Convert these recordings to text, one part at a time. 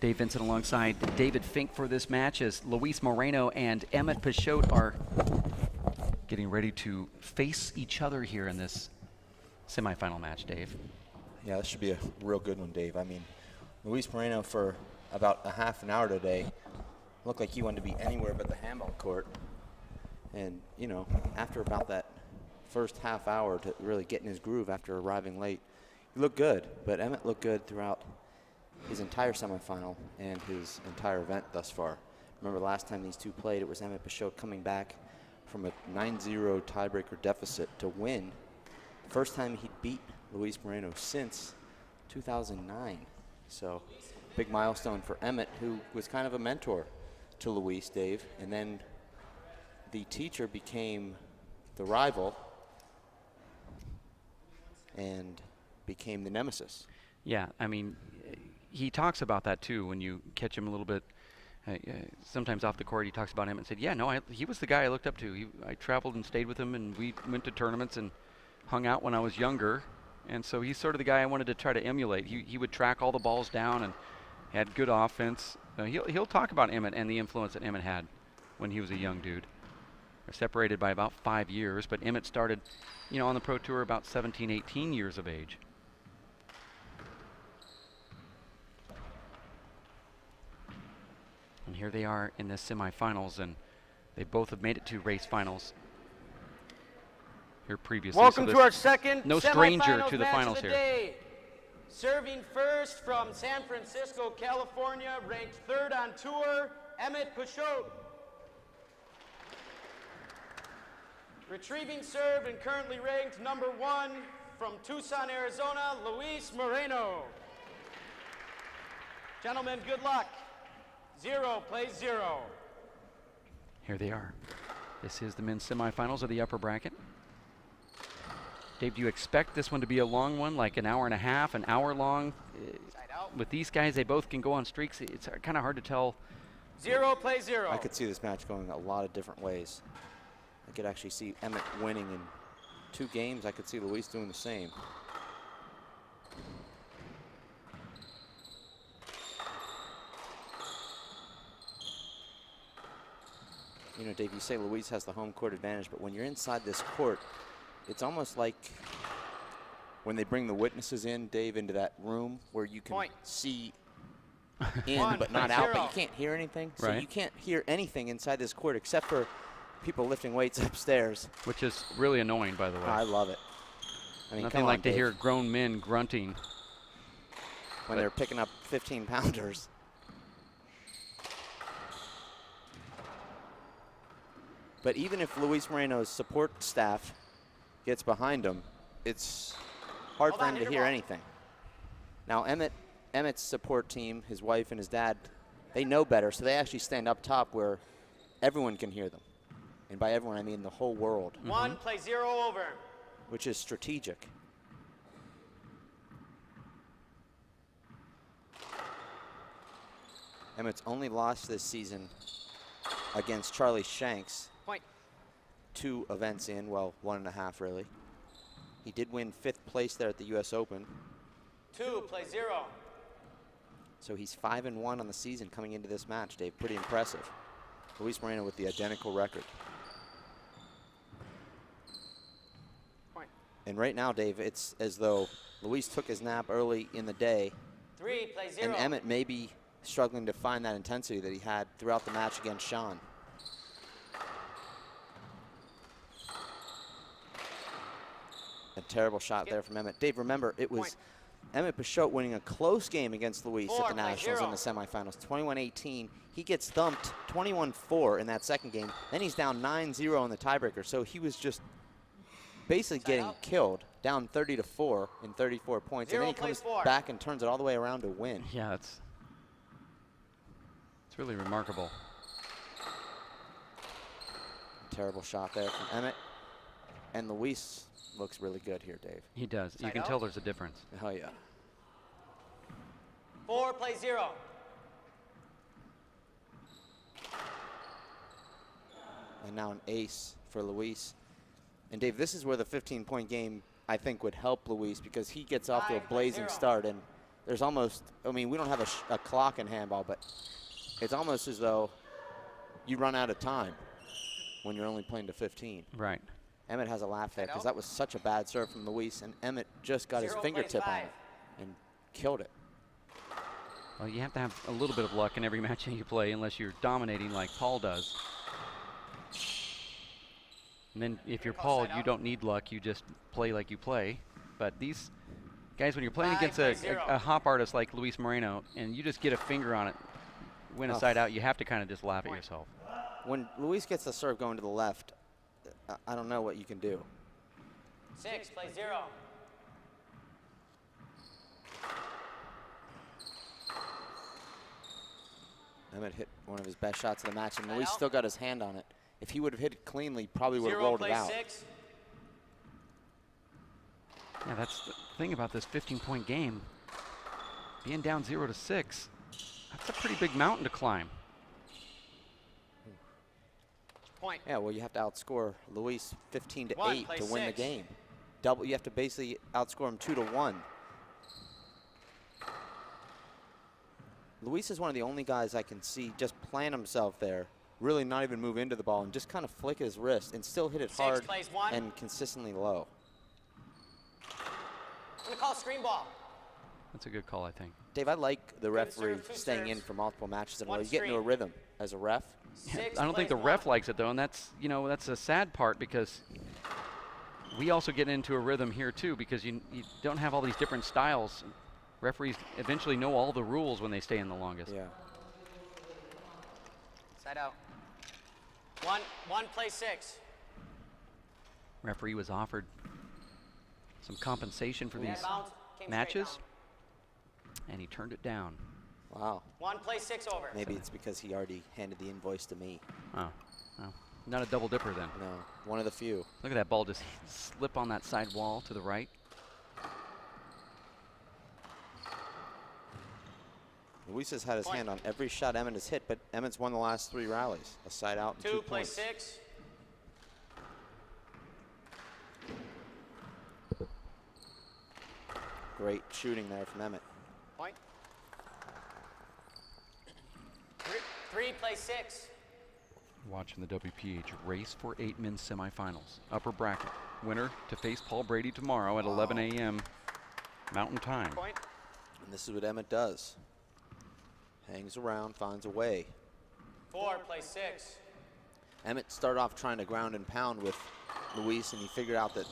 Dave Vincent alongside David Fink for this match as Luis Moreno and Emmett Peixoto are getting ready to face each other here in this semifinal match, Dave. Yeah, this should be a real good one, Dave. I mean, Luis Moreno for about a half an hour today looked like he wanted to be anywhere but the handball court. And, you know, after about that first half hour to really get in his groove after arriving late, he looked good. But Emmett looked good throughout his entire semifinal and his entire event thus far. Remember last time these two played, it was Emmett Peixoto coming back from a 9-0 tiebreaker deficit to win. First time he'd beat Luis Moreno since 2009. So big milestone for Emmett, who was kind of a mentor to Luis, Dave. And then the teacher became the rival and became the nemesis. Yeah, I mean, he talks about that too when you catch him a little bit. Sometimes off the court, he talks about him and said, yeah, no, he was the guy I looked up to. I traveled and stayed with him, and we went to tournaments and hung out when I was younger. And so he's sort of the guy I wanted to try to emulate. He would track all the balls down and had good offense. He'll talk about Emmett and the influence that Emmett had when he was a young dude. They're separated by about 5 years, but Emmett started, you know, on the Pro Tour about 17, 18 years of age. And here they are in the semifinals, and they both have made it to race finals here previously. Welcome so to our second no stranger to the match finals of the here. day. Serving first from San Francisco, California, ranked 3rd on tour, Emmett Peixoto. Retrieving serve and currently ranked number 1 from Tucson, Arizona, Luis Moreno. Gentlemen, good luck. 0 plays 0. Here they are. This is the men's semifinals of the upper bracket. Dave, do you expect this one to be a long one, like an hour and a half, an hour long? With these guys, they both can go on streaks. It's kind of hard to tell. 0 plays 0. I could see this match going a lot of different ways. I could actually see Emmett winning in 2 games. I could see Luis doing the same. You know, Dave, you say Luis has the home court advantage, but when you're inside this court, it's almost like when they bring the witnesses in, Dave, into that room where you can see in but not out, but you can't hear anything. So you can't hear anything inside this court except for people lifting weights upstairs. Which is really annoying, by the way. I love it. I mean, nothing like to hear grown men grunting when they're picking up 15-pounders. But even if Luis Moreno's support staff gets behind him, it's hard for him to hear anything. Now, Emmett's support team, his wife and his dad, they know better, so they actually stand up top where everyone can hear them. And by everyone, I mean the whole world. 1 plays 0 over. Which is strategic. Emmett's only lost this season against Charlie Shanks. 2 events in, well, 1.5 really. He did win 5th place there at the US Open. 2 plays 0. So he's 5-1 on the season coming into this match, Dave. Pretty impressive. Luis Moreno with the identical record. And right now, Dave, it's as though Luis took his nap early in the day. 3 plays 0. And Emmett may be struggling to find that intensity that he had throughout the match against Sean. A terrible shot there from Emmett. Dave, remember, it was Emmett Peixoto winning a close game against Luis at the Nationals in the semifinals, 21-18. He gets thumped 21-4 in that second game. Then he's down 9-0 in the tiebreaker. So he was just basically getting killed, down 30-4 in 34 points. And then he comes back and turns it all the way around to win. Yeah, it's really remarkable. Terrible shot there from Emmett. And Luis looks really good here, Dave. He does. You can tell there's a difference. Oh, yeah. 4 plays 0. And now an ace for Luis. And Dave, this is where the 15-point game, I think, would help Luis because he gets off to a blazing start. And there's almost, I mean, we don't have a clock in handball, but it's almost as though you run out of time when you're only playing to 15. Right. Emmett has a laugh there because that was such a bad serve from Luis, and Emmett just got his fingertip on it and killed it. Well, you have to have a little bit of luck in every match that you play unless you're dominating like Paul does. And then if you're Paul, you don't need luck. You just play like you play. But these guys, when you're playing against a hop artist like Luis Moreno, and you just get a finger on it, win a side out, you have to kind of just laugh at yourself. When Luis gets the serve going to the left, I don't know what you can do. 6, play 0. Emmett hit one of his best shots of the match, and Luis still got his hand on it. If he would have hit it cleanly, probably would have rolled it out. 6. Yeah, that's the thing about this 15-point game. Being down 0-6, that's a pretty big mountain to climb. Point. Yeah, well, you have to outscore Luis 15-8 to win the 6. game. You have to basically outscore him 2-1. Luis is one of the only guys I can see just plant himself there, really not even move into the ball, and just kind of flick his wrist and still hit it hard and consistently low. I'm going to call a screen ball. That's a good call, I think. Dave, I like the referee two staying in serves. for multiple matches in a row. One You get into a screen. rhythm as a ref. Yeah, 6, I don't think the plays ref 1. likes it, though, and that's, you know, that's a sad part because we also get into a rhythm here, too, because you don't have all these different styles. Referees eventually know all the rules when they stay in the longest. Yeah. Side out. 1, play 6. Referee was offered some compensation for these Bounce, came straight matches, down. and he turned it down. Wow. 1, play 6 over. Maybe it's because he already handed the invoice to me. Oh, well, not a double dipper then. No, one of the few. Look at that ball just slip on that side wall to the right. Luis has had his hand on every shot Emmett has hit, but Emmett's won the last 3 rallies. A side out and 2, 2 play points. 6. Great shooting there from Emmett. Point. 3, play 6. Watching the WPH race for 8 men's semifinals. Upper bracket. Winner to face Paul Brady tomorrow at 11 a.m. Mountain Time. Point. And this is what Emmett does. Hangs around, finds a way. 4, play 6. Emmett started off trying to ground and pound with Luis, and he figured out that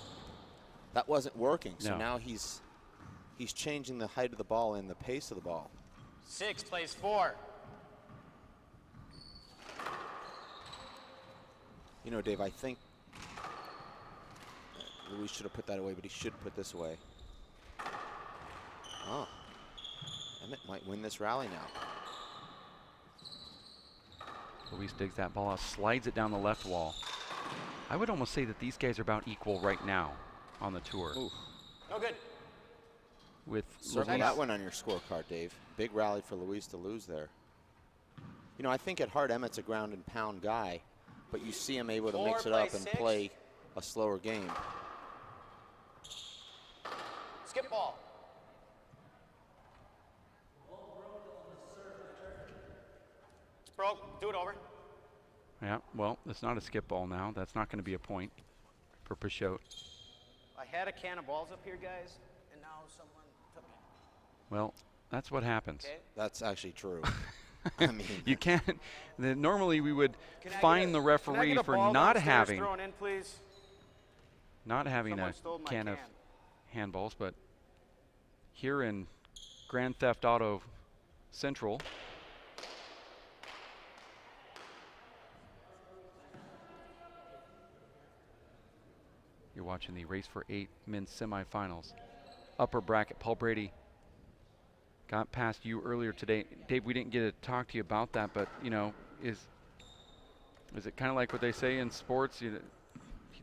that wasn't working. So No. now he's changing the height of the ball and the pace of the ball. 6, plays 4. You know, Dave, I think Luis should have put that away, but he should put this away. Oh. Emmett might win this rally now. Luis digs that ball out, slides it down the left wall. I would almost say that these guys are about equal right now on the tour. Ooh. No good. With Circle Luis. that one on your scorecard, Dave. Big rally for Luis to lose there. You know, I think at heart Emmett's a ground and pound guy, but you see him able to 4, mix it play up and 6. play a slower game. Skip ball. It's broke. Do it over. Yeah, well, it's not a skip ball now. That's not going to be a point for Peixoto. I had a can of balls up here, guys, and now someone took it. Well, that's what happens. Okay. That's actually true. I mean, You can't. Normally we would Can I fine get the can I referee get a for ball not downstairs having thrown in, please? a stole my can of handballs, but here in Grand Theft Auto Central, you're watching the race for 8 men's semifinals. Upper bracket, Paul Brady got past you earlier today. Dave, we didn't get to talk to you about that, but you know, is it kind of like what they say in sports?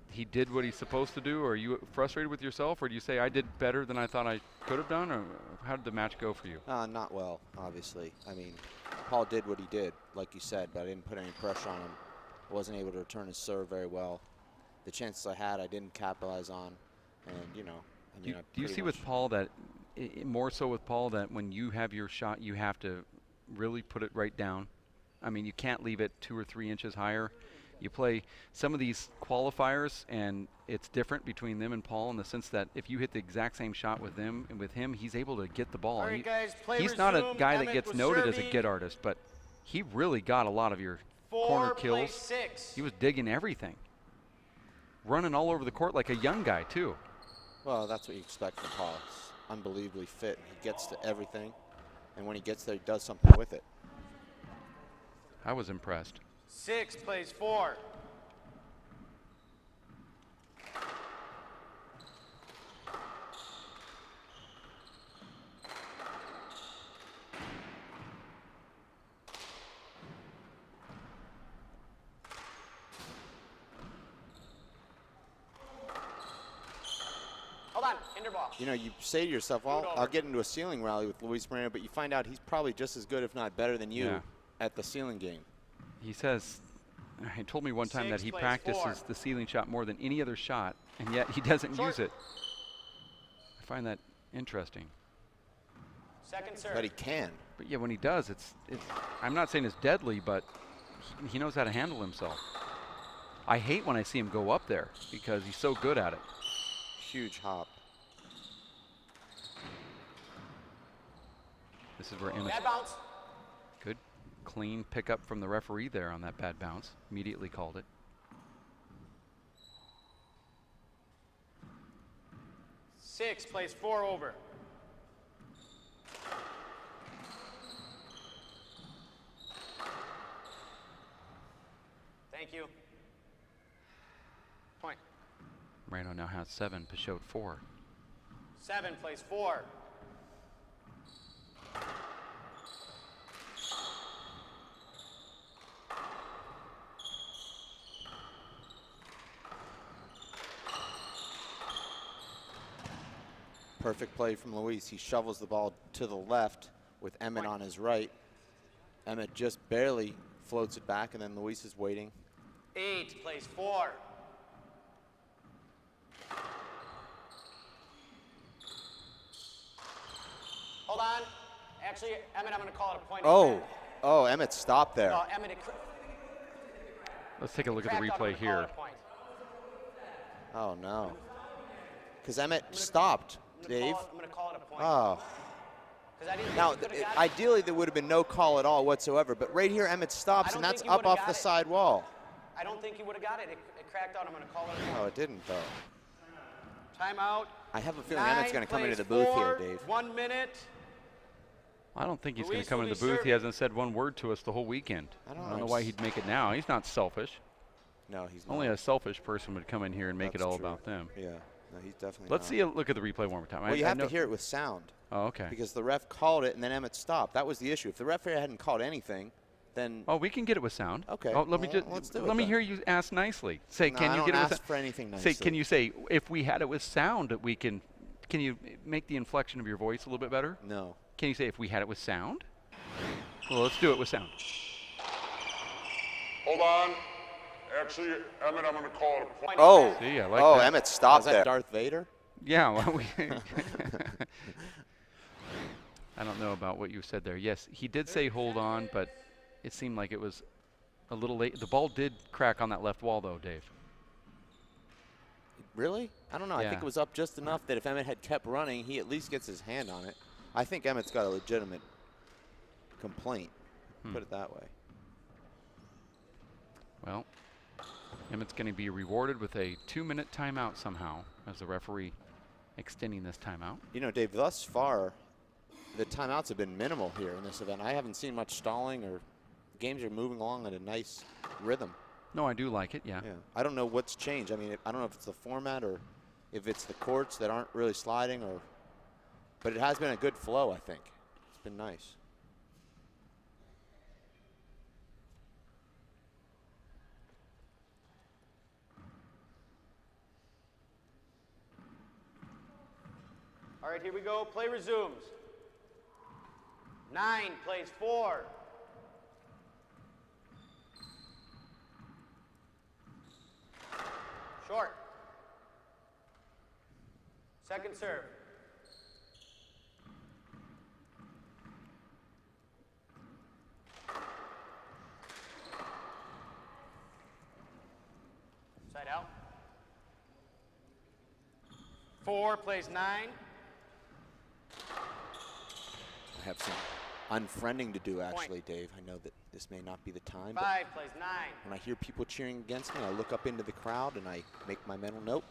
He did what he's supposed to do, or are you frustrated with yourself, or do you say I did better than I thought I could have done, or how did the match go for you? not well, obviously. I mean, Paul did what he did, like you said, but I didn't put any pressure on him. I wasn't able to return his serve very well. The chances I had, I didn't capitalize on, and you know, I mean, Do you see with Paul that more so with Paul that when you have your shot, you have to really put it right down. I mean, you can't leave it 2 or 3 inches higher. You play some of these qualifiers, and it's different between them and Paul in the sense that if you hit the exact same shot with them and with him, he's able to get the ball. All right, guys, play He's not a resume. guy that Emmett gets was noted as a serving. get artist, but he really got a lot of your 4, corner play kills. 6. He was digging everything. Running all over the court like a young guy, too. Well, that's what you expect from Paul. He's unbelievably fit. He gets to everything, and when he gets there, he does something with it. I was impressed. 6 plays 4. Hold on, hinder ball. You know, you say to yourself, well, I'll get into a ceiling rally with Luis Moreno, but you find out he's probably just as good, if not better than you Yeah. at the ceiling game. He says, he told me one time that 6 he plays practices 4. the ceiling shot more than any other shot, and yet he doesn't Short. use it. I find that interesting. Second serve. But he can. But yeah, when he does, it's I'm not saying it's deadly, but he knows how to handle himself. I hate when I see him go up there because he's so good at it. Huge hop. This is where Emmett, Bad bounce. good, clean pickup from the referee there on that bad bounce. Immediately called it. 6 plays 4 over. Thank you. Point. Moreno now has 7, Peixoto 4. 7 plays 4. Perfect play from Luis. He shovels the ball to the left with Emmett on his right. Emmett just barely floats it back, and then Luis is waiting. 8 plays 4. Hold on. Actually, Emmett, I'm going to call it a point. Oh, Emmett stopped there. No, Emmett, Let's take a look at the cracked out, I'm replay gonna call here. it a point. Oh, no. Because Emmett stopped, Dave. I'm going to call it a point. Oh. 'Cause I didn't Now, think he could've got it. ideally, there would have been no call at all whatsoever, but right here, Emmett stops, I and don't that's think he up would've off got the it. side wall. I don't think he would have got it. It cracked out. I'm going to call it a point. No, it didn't, though. Timeout. I have a feeling 9 Emmett's going to come into the plays booth 4, here, Dave. 1 minute. I don't think he's going Luis to come will into the be booth. He serving. hasn't said one word to us the whole weekend. I don't know know, why it's- he'd make it now. He's not selfish. No, he's not. Only a selfish person would come in here and make That's it all true. about them. Yeah, no, he's definitely Let's not. see a look at the replay one more time. Well, you have to hear it with sound. Oh, okay. Because the ref called it, and then Emmett stopped. That was the issue. If the referee hadn't called anything, then Oh, we can get it with sound. Okay, Oh, let me well, just let's do it let me then. hear you ask nicely. Say, No, can I you don't get it with ask for anything Say, nicely. can you say if we had it with sound that we can? Can you make the inflection of your voice a little bit better? No. Can you say if we had it with sound? Well, let's do it with sound. Hold on. Actually, Emmett, I'm going to call it a point. Oh, See, I like oh, that. Emmett stopped Was there. that Darth Vader? Yeah. Well, I don't know about what you said there. Yes, he did say hold on, but it seemed like it was a little late. The ball did crack on that left wall, though, Dave. Really? I don't know. I think Yeah. it was up just enough that if Emmett had kept running, he at least gets his hand on it. I think Emmett's got a legitimate complaint. Put it that way. Well, Emmett's going to be rewarded with a 2-minute timeout somehow as the referee extending this timeout. You know, Dave, thus far, the timeouts have been minimal here in this event. I haven't seen much stalling, or games are moving along at a nice rhythm. No, I do like it, yeah. Yeah. I don't know what's changed. I mean, I don't know if it's the format or if it's the courts that aren't really sliding, or, but it has been a good flow, I think. It's been nice. All right, here we go. Play resumes. 9 plays 4. Short. Second serve. 4 plays 9. I have some unfriending to do, actually, Dave. I know that this may not be the time, but 5 plays 9. when I hear people cheering against me, I look up into the crowd and I make my mental note,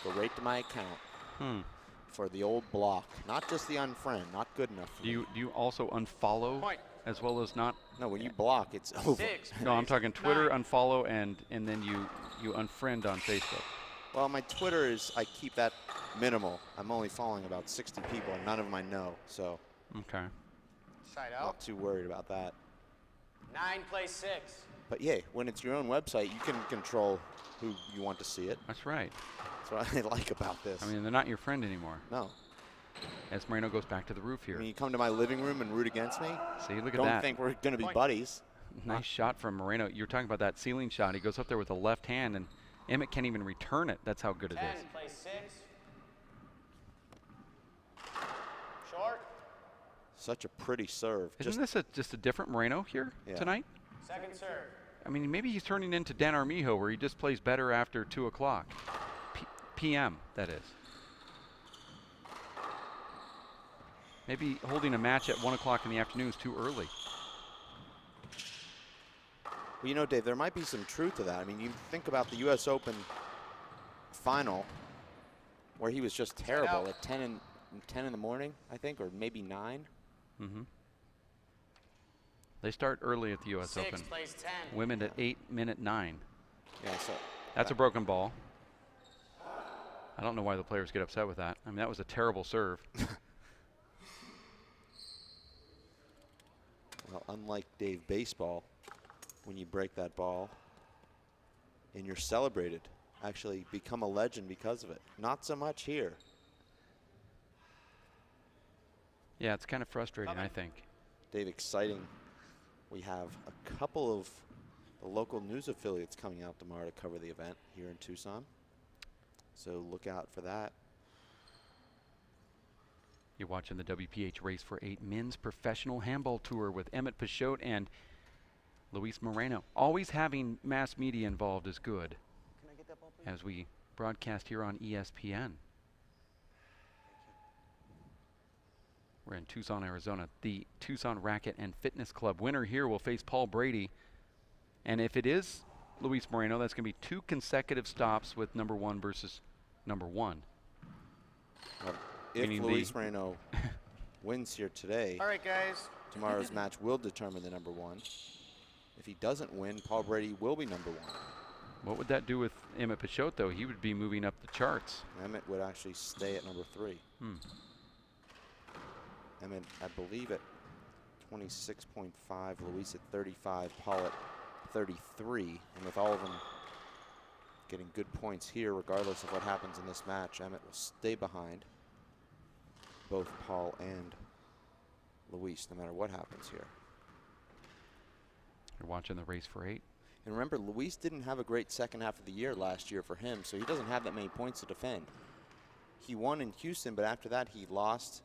go right to my account for the old block. Not just the unfriend, not good enough for me. Do you also unfollow Point. as well as not? No, when you block, it's over. 6 No, I'm plays talking Twitter, 9. unfollow, and then you unfriend on Facebook. Well, my Twitter is, I keep that minimal. I'm only following about 60 people, and none of them I know, so Okay. Side not out. too worried about that. 9 plays 6. But yeah, when it's your own website, you can control who you want to see it. That's right. That's what I like about this. I mean, they're not your friend anymore. No. As Moreno goes back to the roof I here. mean, you come to my living room and root against me. See, look at Don't that. think we're going to be Point. buddies. Nice shot from Moreno. You're talking about that ceiling shot. He goes up there with the left hand, and Emmett can't even return it. That's how good it 10 is. plays 6. Short. Such a pretty serve. Isn't this just a different Moreno here Yeah. tonight? Second serve. I mean, maybe he's turning into Dan Armijo, where he just plays better after 2 o'clock. PM, that is. Maybe holding a match at 1 o'clock in the afternoon is too early. Well, you know, Dave, there might be some truth to that. I mean, you think about the U.S. Open final where he was just terrible at 10 in the morning, I think, or maybe 9. Mm-hmm. They start early at the U.S. 6 Open. plays 10. Women at 8:09. Yeah, so That's a broken ball. I don't know why the players get upset with that. I mean, that was a terrible serve. well, unlike Dave baseball, when you break that ball and you're celebrated, actually become a legend because of it. Not so much here. Yeah, it's kind of frustrating, I think. Dave, exciting. We have a couple of the local news affiliates coming out tomorrow to cover the event here in Tucson. So look out for that. You're watching the WPH Race for 8 Men's Professional Handball Tour with Emmett Peixoto and Luis Moreno. Always having mass media involved is good, as we broadcast here on ESPN. We're in Tucson, Arizona. The Tucson Racket and Fitness Club winner here will face Paul Brady. And if it is Luis Moreno, that's going to be 2 consecutive stops with number 1 versus number 1. Well, if Meaning Luis Moreno wins here today, All right, guys. tomorrow's match will determine the number 1. If he doesn't win, Paul Brady will be number 1. What would that do with Emmett Peixoto? He would be moving up the charts. Emmett would actually stay at number 3. Emmett, I believe, at 26.5, Luis at 35, Paul at 33. And with all of them getting good points here, regardless of what happens in this match, Emmett will stay behind both Paul and Luis, no matter what happens here. You're watching the Race for 8. And remember, Luis didn't have a great second half of the year last year for him, so he doesn't have that many points to defend. He won in Houston, but after that he lost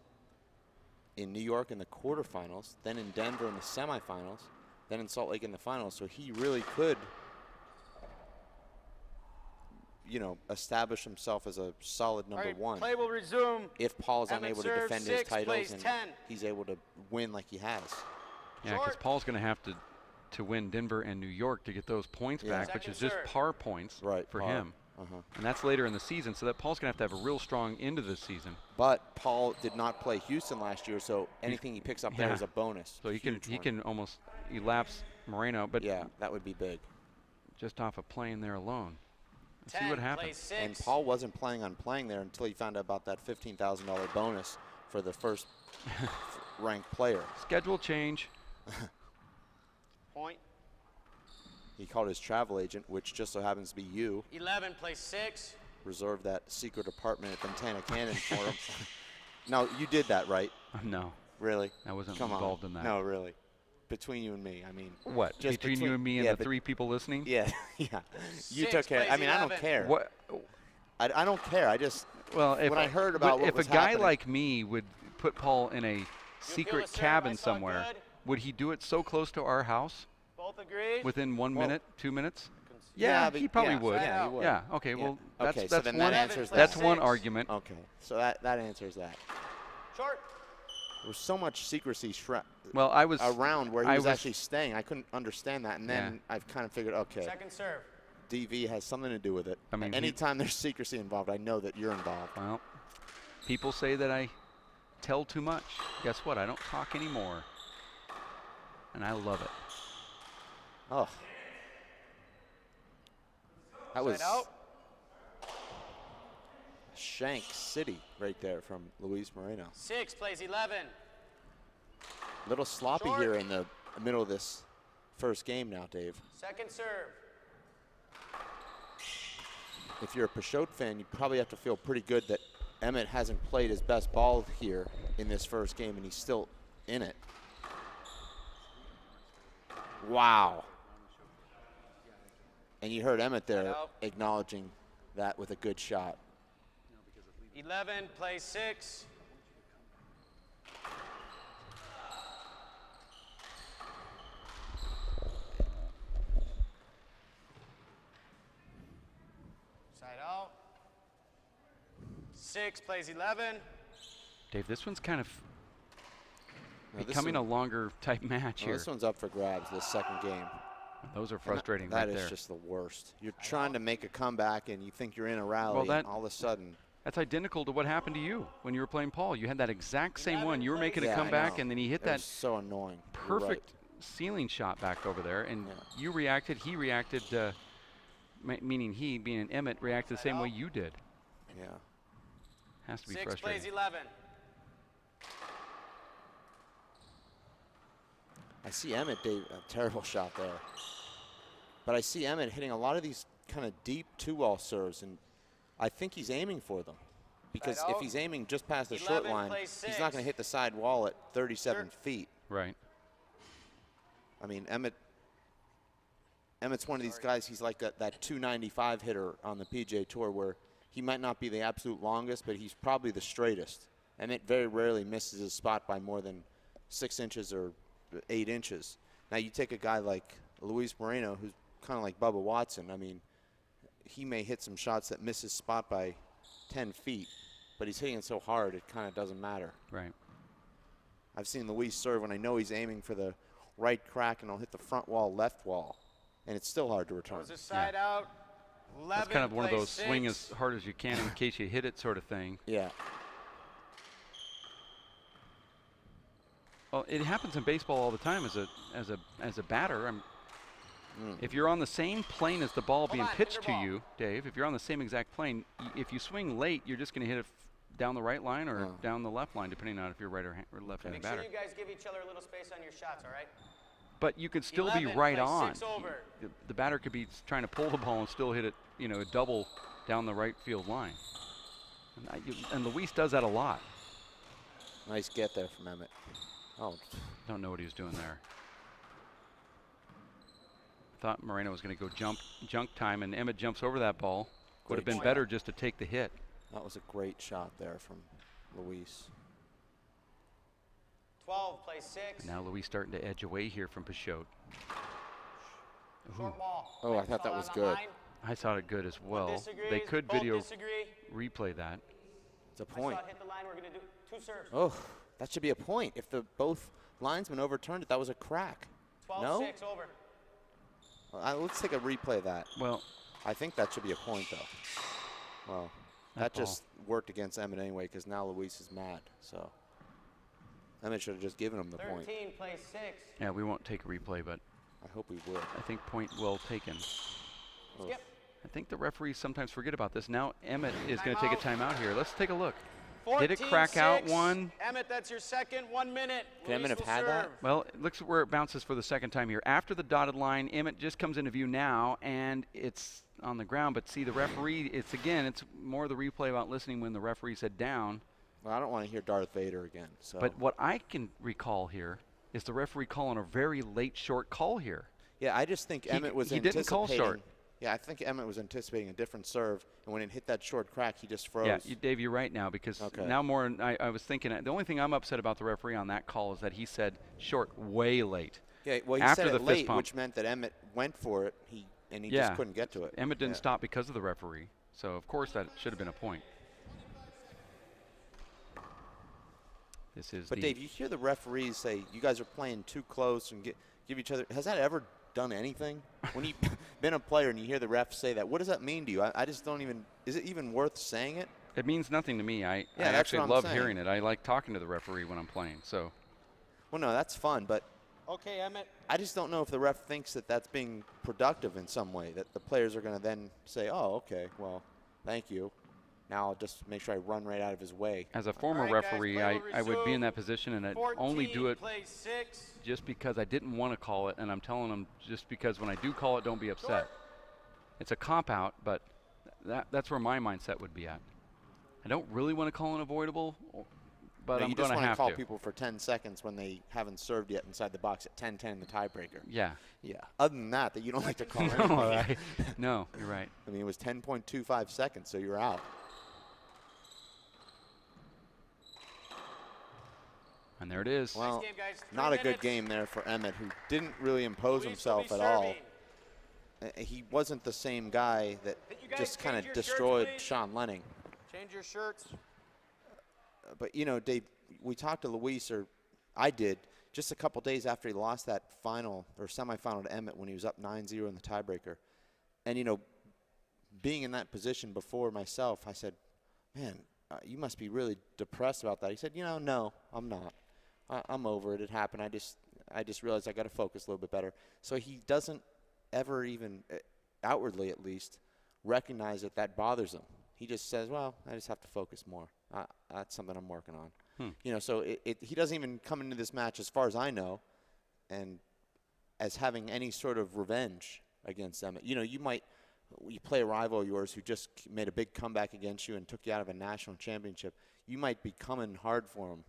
in New York in the quarterfinals, then in Denver in the semifinals, then in Salt Lake in the finals. So he really could, you know, establish himself as a solid number 1. Play will resume. If Paul's Emmett unable to serves defend his 6, titles plays and 10. he's able to win like he has. Yeah, because Short. Paul's going to have to win Denver and New York to get those points Yeah. back, which Second is just serve. par points for par. him. And that's later in the season, so that Paul's going to have a real strong end of the season. But Paul did not play Houston last year, so anything he picks up there is a bonus. So he Huge one. can almost elapse Moreno, but Yeah, that would be big. just off of playing there alone. Let's 10 see what plays happens. 6. And Paul wasn't planning on playing there until he found out about that $15,000 bonus for the first ranked player. Schedule change. Point. He called his travel agent, which just so happens to be you, 11 plays 6. reserved that secret apartment at Ventana Canyon for him. No, you did that, right? No, Really? I wasn't Come involved on. in that. No, really. Between you and me, I mean. What? Just Between you and me and yeah, the 3 people listening? Yeah, yeah. You 6 took care. I plays mean, I don't 11. care. What? I don't care. I just. Well, if when I heard about what if was a guy happening- like me would put Paul in a secret the serve? I cabin saw somewhere, good. would he do it so close to our house Both agreed. within 1 Well- minute, 2 minutes? Yeah, but he probably yeah, would. Yeah, he would. Yeah. Okay. Yeah. Well, Okay, that's so then one. that answers That's that. one argument. Okay, so that answers that. Short. There was so much secrecy Well, I was around where he I was actually staying. I couldn't understand that, and then Yeah. I've kind of figured, okay, Second serve. DV has something to do with it. I mean, anytime there's secrecy involved, I know that you're involved. Well, people say that I tell too much. Guess what? I don't talk anymore, and I love it. Oh, that was out. Shank City right there from Luis Moreno. 6 plays 11. A little sloppy Short. here in the middle of this first game now, Dave. Second serve. If you're a Peixoto fan, you probably have to feel pretty good that Emmett hasn't played his best ball here in this first game, and he's still in it. Wow. And you heard Emmett there acknowledging that with a good shot. 11 plays 6. Side out. 6 plays 11. Dave, this one's kind of Now, this becoming one- a longer type match Well, here. this one's up for grabs, this second game. Those are frustrating That right is there. just the worst. You're trying to make a comeback, and you think you're in a rally, that- and all of a sudden. That's identical to what happened to you when you were playing Paul. You had that exact same one. You were making Yeah, a I comeback, know. and then he hit It that was so annoying. You're right. perfect ceiling shot back over there, and Yeah. you reacted. He reacted, meaning he, being an Emmett, reacted the same way you did. Yeah. Has to be 6 plays frustrating. 11. I see Emmett, Dave, a terrible shot there. But I see Emmett hitting a lot of these kind of deep two-wall serves, and I think he's aiming for them. Because Side if out. he's aiming just past the 11 short line, plays he's not going to 6. hit the side wall at 37 feet. Right. I mean, Emmett's one of these guys, he's like that 295 hitter on the PGA Tour where he might not be the absolute longest, but he's probably the straightest. Emmett very rarely misses his spot by more than 6 inches or 8 inches. Now, you take a guy like Luis Moreno, who's kind of like Bubba Watson. I mean, he may hit some shots that miss his spot by 10 feet, but he's hitting it so hard it kind of doesn't matter. Right. I've seen Luis serve when I know he's aiming for the right crack, and I'll hit the front wall, left wall, and it's still hard to return. Goes a side out. 11 That's kind of one of plays those swing 6. as hard as you can in case you hit it sort of thing. Yeah. Well, it happens in baseball all the time as a batter. If you're on the same plane as the ball being on, pitched to interball. you, Dave, if you're on the same exact plane, if you swing late, you're just going to hit it down the right line or down the left line, depending on if you're right or left-handed Make sure batter. you guys give each other a little space on your shots, all right? But you could still be 11 right plays on. 6 over. The batter could be trying to pull the ball and still hit it, a double down the right field line. And Luis does that a lot. Nice get there from Emmett. Oh, Don't know what he was doing there. Thought Moreno was going to go junk time, and Emmett jumps over that ball. Would have Great been shot. better just to take the hit. that was a great shot there from Luis. 12 plays 6. Now Luis starting to edge away here from Peixoto. Short ball. Oh, I thought that Foul was on the good. line. I thought it good as One well. disagrees, They could both video disagree. replay that. It's a I point. saw it hit the line. We're going to do 2 serves. Oh, that should be a point. If the both linesmen overturned it, that was a crack. 12 No? 6 over. Let's take a replay of that. Well, I think that should be a point, though. Well, that ball. just worked against Emmett anyway, because now Luis is mad. So Emmett should have just given him the 13 point. plays 6. yeah, we won't take a replay, but I hope we would. I think point well taken. Skip. I think the referees sometimes forget about this. Now Emmett is going to take a Timeout. timeout here. Let's take a look. 14, Did it crack out 6. one? Emmett, that's your second 1 minute. Can Emmett Luis have had will that? serve. Well, it looks where it bounces for the second time here. After the dotted line, Emmett just comes into view now, and it's on the ground. But see, the referee, it's more the replay about listening when the referee said down. Well, I don't want to hear Darth Vader again. So. But what I can recall here is the referee calling a very late short call here. Yeah, I just think Emmett was he anticipating. didn't call short. Yeah, I think Emmett was anticipating a different serve, and when it hit that short crack, he just froze. Yeah, Dave, you're right now because now more. I was thinking the only thing I'm upset about the referee on that call is that he said short way late. Yeah, well, he after said the it fist late, pump. which meant that Emmett went for it. He and he just couldn't get to it. Emmett didn't stop because of the referee. So, of course, that should have been a point. This is But, Dave, you hear the referees say, you guys are playing too close and give each other – has that ever done anything? When you've been a player and you hear the ref say that, what does that mean to you? I just don't even – is it even worth saying it? It means nothing to me. I that's actually what I'm love saying. hearing it. I like talking to the referee when I'm playing. So, Well, no, that's fun, but Okay, Emmett. I just don't know if the ref thinks that that's being productive in some way, that the players are going to then say, oh, okay, well, thank you. Now I'll just make sure I run right out of his way. as a former All right, guys, referee, play will I would be in resume. that position, and I'd 14, only do it play 6. just because I didn't want to call it, and I'm telling them just because when I do call it, don't be upset. Short. It's a cop-out, but that's where my mindset would be at. I don't really want to call an avoidable, but No, I'm you going just to want have to call to. people for 10 seconds when they haven't served yet inside the box at 10-10 in the tiebreaker. Yeah. Yeah. Other than that you don't like to call No, anything. no, you're right. I mean, it was 10.25 seconds, so you're out. And there it is. Well, game, guys. 3 not a good minutes. game there for Emmett, who didn't really impose Luis will himself be at all. serving. He wasn't the same guy that You guys just kind change of your shirts, destroyed please. Sean Lenning. Change your shirts. But, you know, Dave, we talked to Luis, or I did, just a couple days after he lost that final or semifinal to Emmett when he was up 9-0 in the tiebreaker. And, you know, being in that position before myself, I said, man, you must be really depressed about that. He said, you know, no, I'm not. I'm over it. It happened. I just realized I got to focus a little bit better. So he doesn't ever even, outwardly at least, recognize that bothers him. He just says, well, I just have to focus more. That's something I'm working on. You know, so he doesn't even come into this match, as far as I know, and as having any sort of revenge against them. You know, you play a rival of yours who just made a big comeback against you and took you out of a national championship. You might be coming hard for him.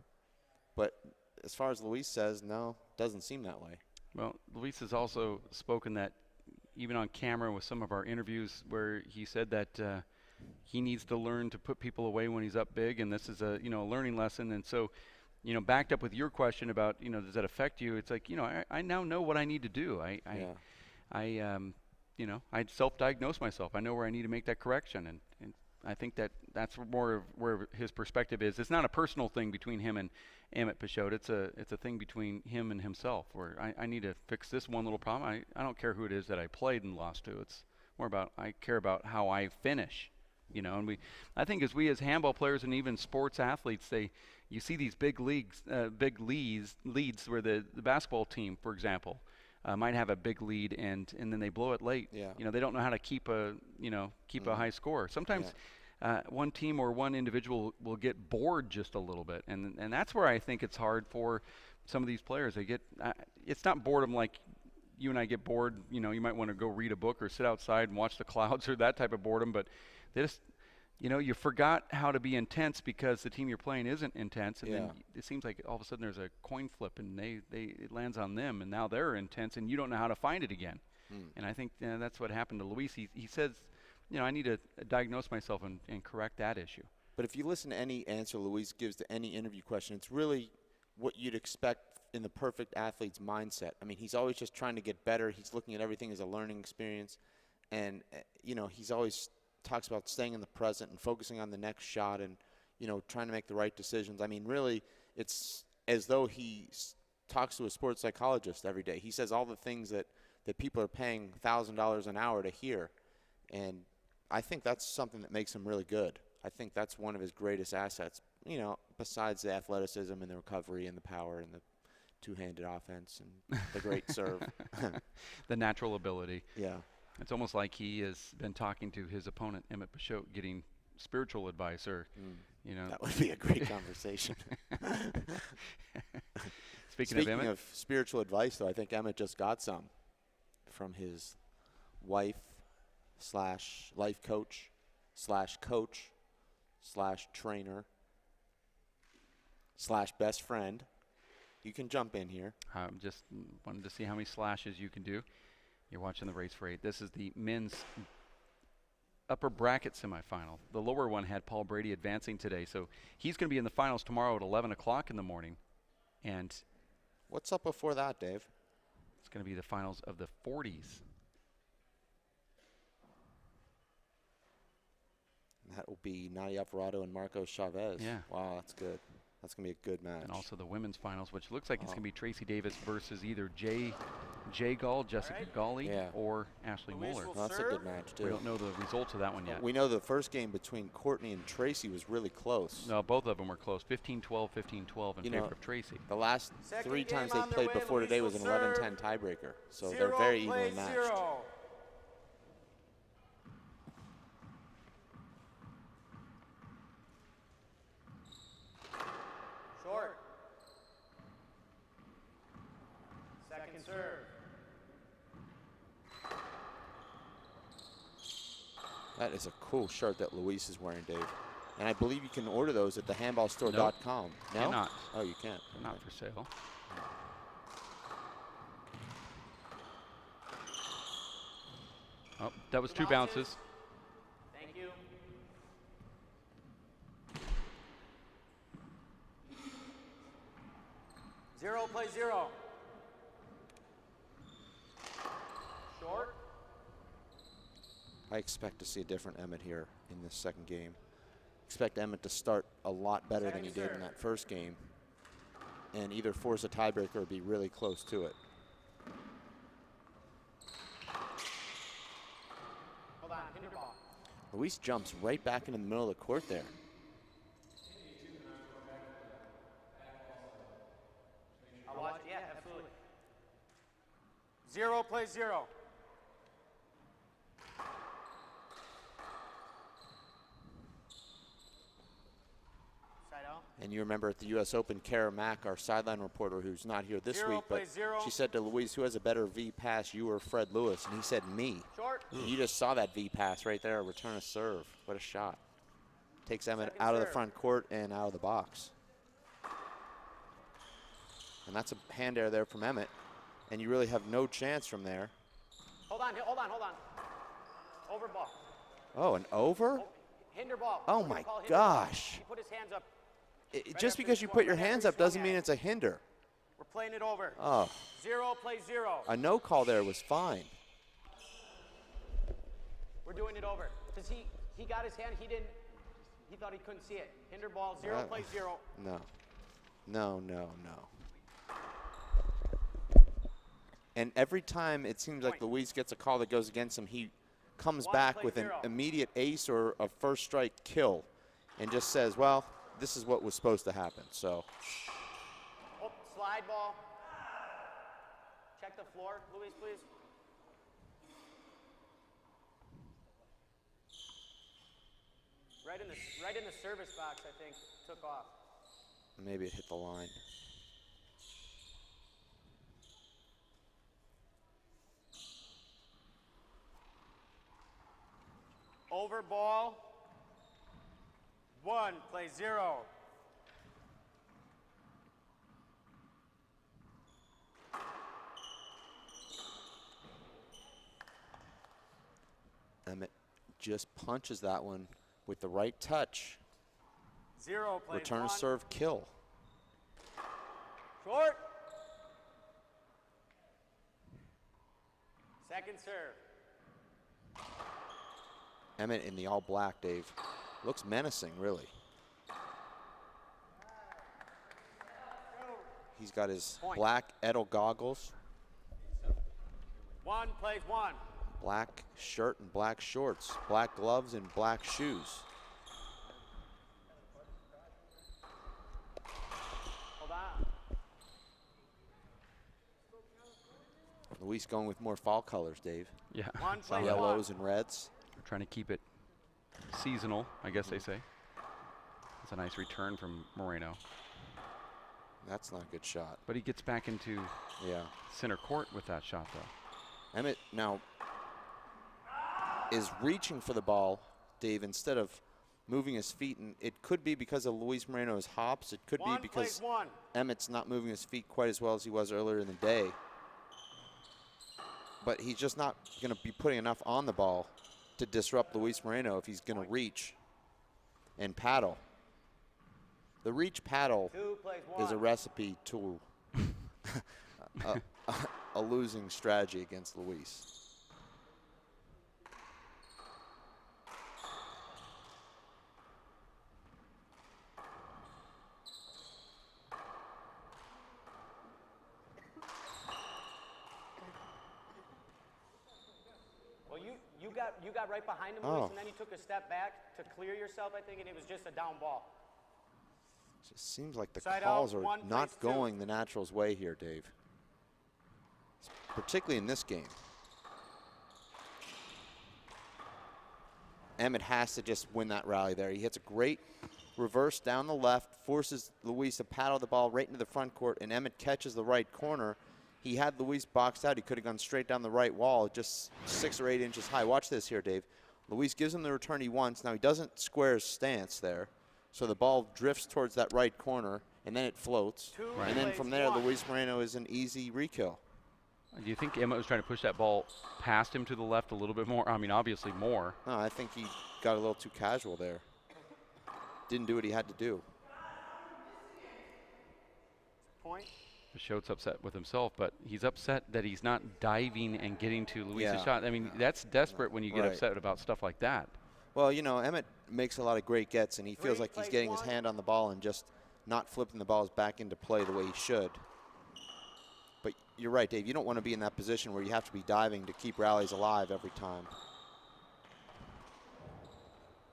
But as far as Luis says, no, doesn't seem that way. Well, Luis has also spoken that even on camera with some of our interviews where he said that he needs to learn to put people away when he's up big, and this is a learning lesson. And so, backed up with your question about, does that affect you? It's like, I now know what I need to do. I self-diagnose myself. I know where I need to make that correction, and I think that's more of where his perspective is. It's not a personal thing between him and Emmett Peixoto. It's a thing between him and himself, where I need to fix this one little problem. I don't care who it is that I played and lost to. It's more about I care about how I finish. And I think as handball players and even sports athletes, you see these big leads where the basketball team, for example, might have a big lead and then they blow it late. Yeah. They don't know how to keep a high score. Sometimes one team or one individual will get bored just a little bit, and that's where I think it's hard for some of these players. They get it's not boredom like you and I get bored. You might want to go read a book or sit outside and watch the clouds or that type of boredom, but they just you forgot how to be intense because the team you're playing isn't intense, and then it seems like all of a sudden there's a coin flip and it lands on them, and now they're intense, and you don't know how to find it again. And I think that's what happened to Luis. He says, I need to diagnose myself and correct that issue. But if you listen to any answer Luis gives to any interview question, it's really what you'd expect in the perfect athlete's mindset. I mean, he's always just trying to get better. He's looking at everything as a learning experience, and he's always talks about staying in the present and focusing on the next shot and, trying to make the right decisions. I mean, really, it's as though he talks to a sports psychologist every day. He says all the things that people are paying $1,000 an hour to hear. And I think that's something that makes him really good. I think that's one of his greatest assets, besides the athleticism and the recovery and the power and the two-handed offense and the great serve. The natural ability. Yeah. It's almost like he has been talking to his opponent, Emmett Peixoto, getting spiritual advice, or, That would be a great conversation. Speaking of Emmett, of spiritual advice, though, I think Emmett just got some from his wife / life coach / coach / trainer / best friend. You can jump in here. just wanted to see how many slashes you can do. You're watching the race for 8. This is the men's upper bracket semifinal. The lower one had Paul Brady advancing today, so he's going to be in the finals tomorrow at 11 o'clock in the morning. And what's up before that, Dave? it's going to be the finals of the 40s. That will be Nadia Alvarado and Marco Chavez. Yeah. Wow, that's good. That's going to be a good match. And also the women's finals, which looks like it's going to be Tracy Davis versus either Jay Gall, Jessica Gawley, Yeah. or Ashley Luis Moeller. will Well, that's a good match, too. We don't know the results of that one yet. We know the first game between Courtney and Tracy was really close. No, both of them were close. 15-12, 15-12 in favor of Tracy. The last Second 3 times game they on their played way, before Luis today will was an serve. 11-10 tiebreaker. So 0 they're very plays evenly matched. 0. Short. Second serve. That is a cool shirt that Luis is wearing, Dave. And I believe you can order those at thehandballstore.com. No? Cannot. Oh, you can't. Not for sale. Oh, that was 2 bounces. Thank you. Zero play 0. Short. I expect to see a different Emmett here in this second game. Expect Emmett to start a lot better than he did in that first game and either force a tiebreaker or be really close to it. Hold on, hinder ball. Luis jumps right back into the middle of the court there. I'll watch. Yeah, absolutely. 0 play 0. Side out. And you remember at the U.S. Open, Kara Mack, our sideline reporter, who's not here this 0 week, but plays 0. she said to Luis, who has a better V pass, you or Fred Lewis? And he said, me. Short. And you just saw that V pass right there, return a serve. What a shot. Takes Emmett Second out of the serve. front court and out of the box. And that's a hand air there from Emmett. And you really have no chance from there. Hold on, hold on, hold on. Over ball. Oh, an over? Oh, hinder ball. Oh We're gonna my call hinder ball. gosh. He put his hands up. Just after because the you swung, put your right after hands he up swung doesn't at mean it. it's a hinder. We're playing it over. Oh, 0 play 0. a no call there was fine. We're doing it over. Because he got his hand, he thought he couldn't see it. Hinder ball, 0 play 0. No. No, no, no. And every time it seems like Point. Luis gets a call that goes against him, he comes 1 back play with an 0. immediate ace or a first strike kill and just says, well, this is what was supposed to happen. So Oh, slide ball. Check the floor, Luis, please. Right in the service box, I think, took off. maybe it hit the line. Over ball. 1 play 0. Emmett just punches that one with the right touch. 0 plays Return 1. serve kill. Short. Second serve. Emmett in the all black, Dave. Looks menacing, really. He's got his Point. black Edel goggles, 1 plays 1. black shirt and black shorts, black gloves and black shoes. Hold on. Luis going with more fall colors, Dave. Yeah. 1 plays 1. Yellows and reds. We're trying to keep it seasonal, I guess they say. It's a nice return from Moreno. That's not a good shot. But he gets back into Yeah. center court with that shot, though. Emmett now is reaching for the ball, Dave, instead of moving his feet. And it could be because of Luis Moreno's hops. It could be 1 because plays 1. Emmett's not moving his feet quite as well as he was earlier in the day. But he's just not going to be putting enough on the ball to disrupt Luis Moreno if he's going to reach and paddle. The reach paddle 2 plays 1. is a recipe to a losing strategy against Luis. you got right behind him, Oh. Luis, and then you took a step back to clear yourself, I think, and it was just a down ball. Just seems like the Side calls out, are one, not place two. going the Naturals' way here, Dave. Particularly in this game. Emmett has to just win that rally there. He hits a great reverse down the left, forces Luis to paddle the ball right into the front court, and Emmett catches the right corner. He had Luis boxed out. He could have gone straight down the right wall, just 6 or 8 inches high. Watch this here, Dave. Luis gives him the return he wants. Now he doesn't square his stance there, so the ball drifts towards that right corner, and then it floats. And then from there, Luis Moreno is an easy re-kill. Do you think Emmett was trying to push that ball past him to the left a little bit more? I mean, obviously more. No, I think he got a little too casual there. Didn't do what he had to do. Point. Peixoto's upset with himself, but he's upset that he's not diving and getting to Luis's Yeah. shot. I mean, that's desperate when you get Right. upset about stuff like that. Well, you know, Emmett makes a lot of great gets, and he feels Three, like he's plays getting his one. hand on the ball and just not flipping the balls back into play the way he should. But you're right, Dave. You don't want to be in that position where you have to be diving to keep rallies alive every time.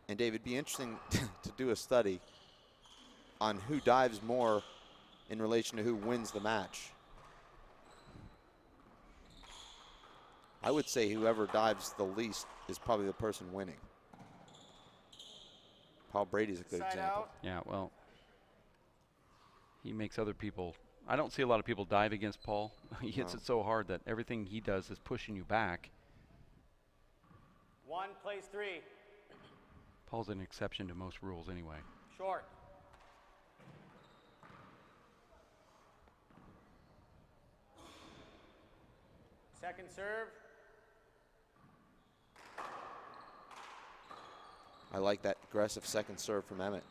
And, Dave, it'd be interesting to do a study on who dives more in relation to who wins the match. I would say whoever dives the least is probably the person winning. Paul Brady's a good Side example. out. Yeah, well, he makes other people. I don't see a lot of people dive against Paul. He hits No. it so hard that everything he does is pushing you back. 1, place 3. Paul's an exception to most rules anyway. Short. Second serve. I like that aggressive second serve from Emmett.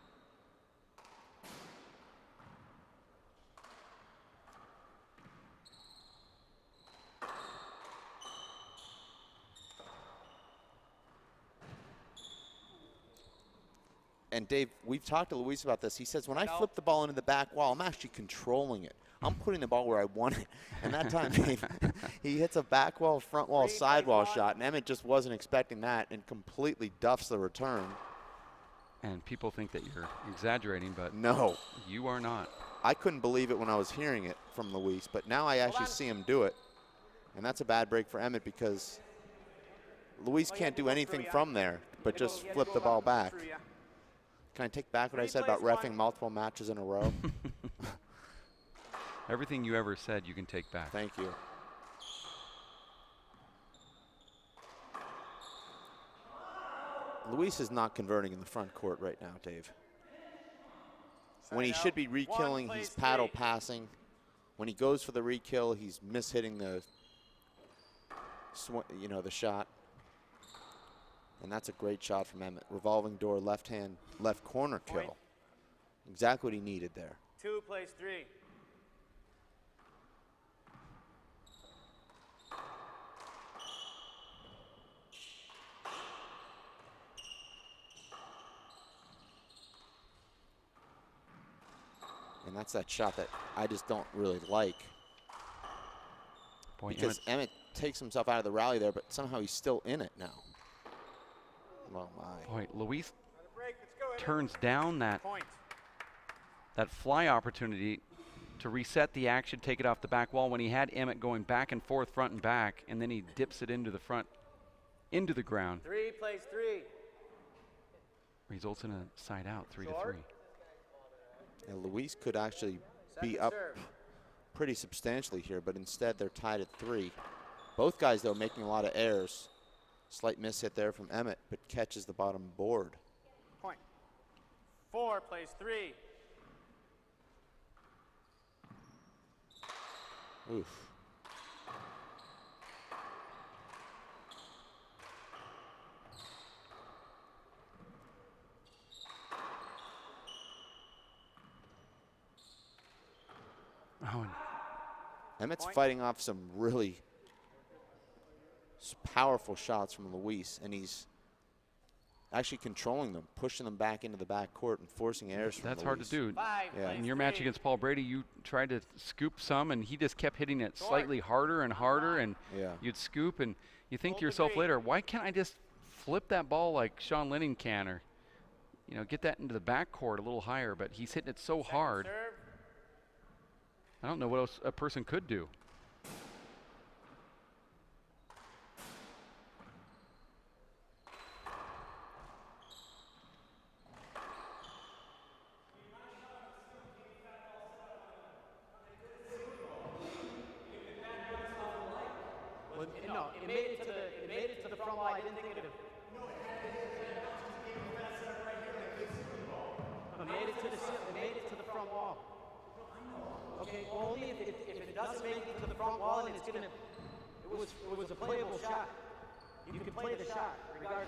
And Dave, we've talked to Luis about this. He says, when I flip the ball into the back wall, I'm actually controlling it. I'm putting the ball where I want it. And that time, Dave, he hits a back wall, front wall, Three, sidewall plays one. shot, and Emmett just wasn't expecting that and completely duffs the return. And people think that you're exaggerating, but No. you are not. I couldn't believe it when I was hearing it from Luis, but now I actually on. see him do it. And that's a bad break for Emmett because Luis Oh, yeah, can't you do go anything through, yeah. from there but You just gotta flip go the ball about back. through, yeah. Can I take back what I Three said about plays reffing one. multiple matches in a row? Everything you ever said, you can take back. Thank you. Luis is not converting in the front court right now, Dave. When he Side should out. be One, re-killing, plays he's paddle three. passing. When he goes for the re-kill, he's mishitting the, the shot. And that's a great shot from Emmett. Revolving door, left hand, left corner kill. Point. Exactly what he needed there. 2, place 3. And that's that shot that I just don't really like. Point Because Emmett. Emmett takes himself out of the rally there, but somehow he's still in it now. Oh, my. Boy, Luis Break, let's go. Emmett. turns down that Point. fly opportunity to reset the action, take it off the back wall when he had Emmett going back and forth, front and back, and then he dips it into the front, into the ground. 3, place 3. Results in a side out, 3 to 3. Short. And Luis could actually be Second up serve. pretty substantially here, but instead they're tied at 3. Both guys, though, making a lot of errors. Slight miss hit there from Emmett, but catches the bottom board. Point. 4, place 3. Oof. Oh, and Emmett's Point. fighting off some really powerful shots from Luis, and he's actually controlling them, pushing them back into the back court and forcing errors from That's hard to Luis. do. Yeah. In your match against Paul Brady, you tried to scoop some, and he just kept hitting it slightly harder and harder, and Yeah. you'd scoop, and you think to yourself later, why can't I just flip that ball like Sean Lennon can, or get that into the back court a little higher? But he's hitting it so hard. I don't know what else a person could do. No, it made it to the front wall. I didn't think it would. It made it to the front wall. Okay, only if it doesn't make it to the front wall, and it was a playable shot. You can play the shot regardless.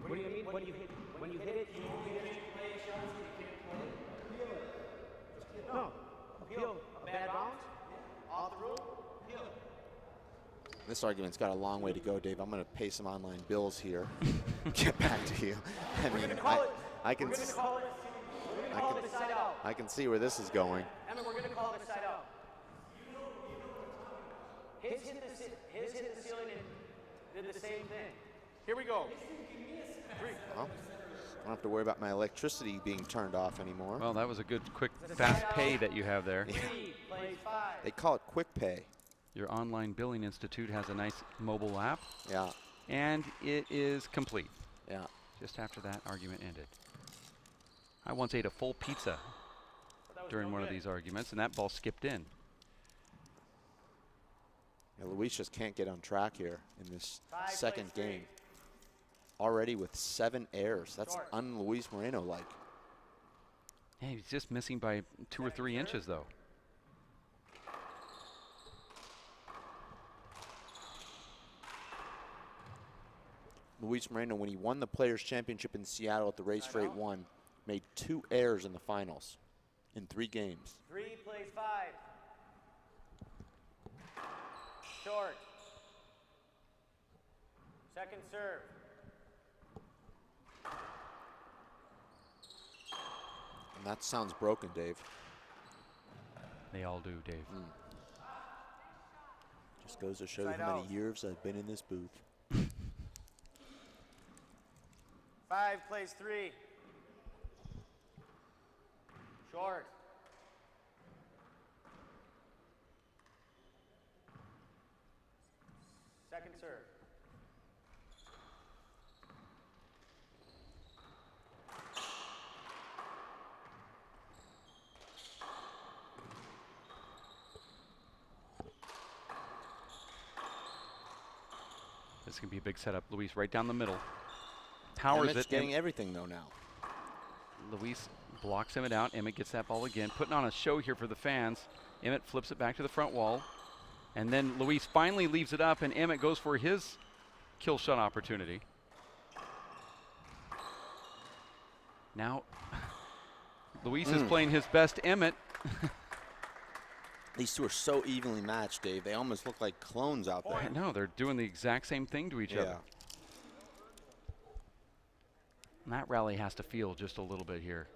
What do you mean? When you hit it, you play shots. You can't play. No, appeal a bad bounce, all through. Appeal it. This argument's got a long way to go, Dave. I'm going to pay some online bills here. Get back to you. I mean, I can see where this is going. Emma, we're going to call this side out. His hit the ceiling and did the same thing. Here we go. Well, I don't have to worry about my electricity being turned off anymore. Well, that was a good, quick, fast pay that you have there. They call it quick pay. Your online billing institute has a nice mobile app. Yeah. And it is complete. Yeah. Just after that argument ended. I once ate a full pizza during one of these arguments, and that ball skipped in. Yeah, Luis just can't get on track here in this second game. Already with 7 errors. That's un-Luis Moreno-like. Yeah, he's just missing by 2 or 3 inches, though. Luis Moreno, when he won the Players' Championship in Seattle at the Race for 8-1, made 2 errors in the finals in 3 games. 3 plays 5. Short. Second serve. And that sounds broken, Dave. They all do, Dave. Just goes to show you how many years I've been in this booth. 5 plays 3. Short. Second serve. This can be a big setup. Luis right down the middle. Powers Emmett's it. getting everything, though, now. Luis blocks Emmett out. Emmett gets that ball again, putting on a show here for the fans. Emmett flips it back to the front wall. And then Luis finally leaves it up, and Emmett goes for his kill shot opportunity. Now, Luis is playing his best Emmett. These two are so evenly matched, Dave. They almost look like clones out there. No, they're doing the exact same thing to each other. And that rally has to feel just a little bit here.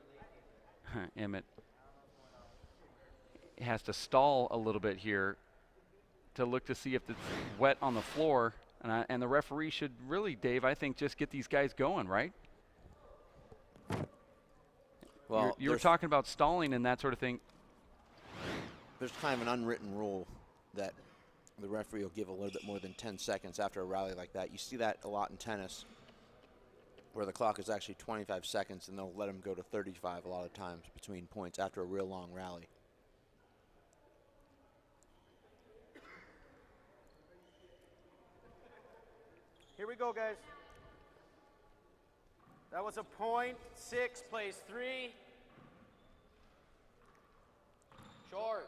Emmett has to stall a little bit here to look to see if it's wet on the floor. And the referee should really, Dave, I think, just get these guys going, right? Well, you were talking about stalling and that sort of thing. There's kind of an unwritten rule that the referee will give a little bit more than 10 seconds after a rally like that. You see that a lot in tennis, where the clock is actually 25 seconds, and they'll let them go to 35 a lot of times between points after a real long rally. Here we go, guys. That was a point. 6 plays 3. Short.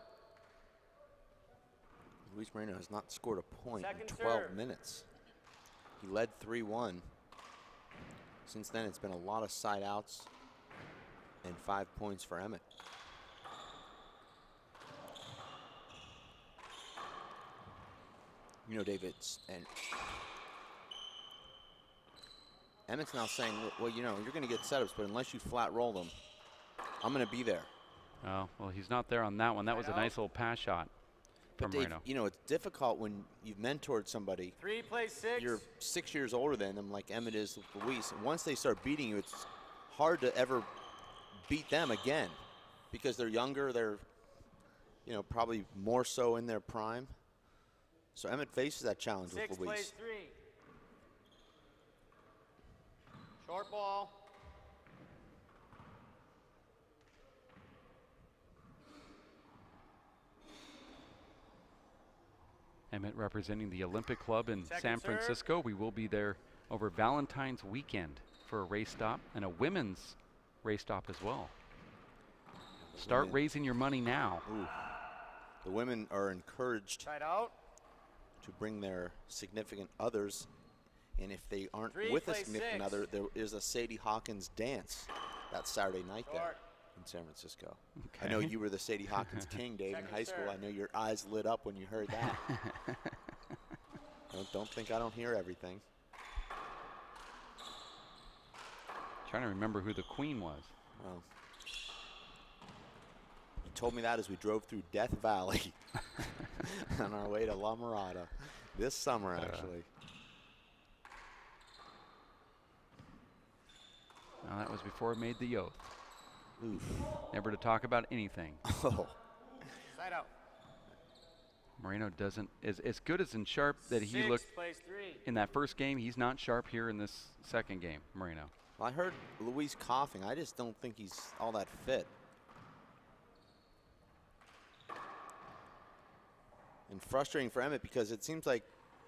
Luis Moreno has not scored a point Second in 12 serve. minutes. He led 3-1. Since then, it's been a lot of side outs and 5 points for Emmett. You know, David, and Emmett's now saying, well, you know, you're going to get setups, but unless you flat roll them, I'm going to be there. Oh, well, he's not there on that one. That was a nice little pass shot from But Dave, Moreno. you know, it's difficult when you've mentored somebody. 3 plays 6. You're 6 years older than them, like Emmett is with Luis. And once they start beating you, it's hard to ever beat them again because they're younger. They're, you know, probably more so in their prime. So Emmett faces that challenge 6 with Luis. plays 3. Short ball. Emmett representing the Olympic Club in Second San serve. Francisco. We will be there over Valentine's weekend for a race stop and a women's race stop as well. Start women. raising your money now. Ooh. The women are encouraged Tied out. to bring their significant others. And if they aren't 3 with a plays significant 6. other, there is a Sadie Hawkins dance that Saturday night there Short. in San Francisco. I know you were the Sadie Hawkins king, Dave, in Second high school. serve. I know your eyes lit up when you heard that. Don't think I don't hear everything. Trying to remember who the queen was. Well, you told me that as we drove through Death Valley on our way to La Mirada this summer, actually. Now that was before I made the oath. Oof. Never to talk about anything. Oh. Side out. Moreno doesn't, as good as in sharp that he 6 looked plays 3. in that first game, he's not sharp here in this second game, Moreno. Well, I heard Luis coughing. I just don't think he's all that fit. And frustrating for Emmett because it seems like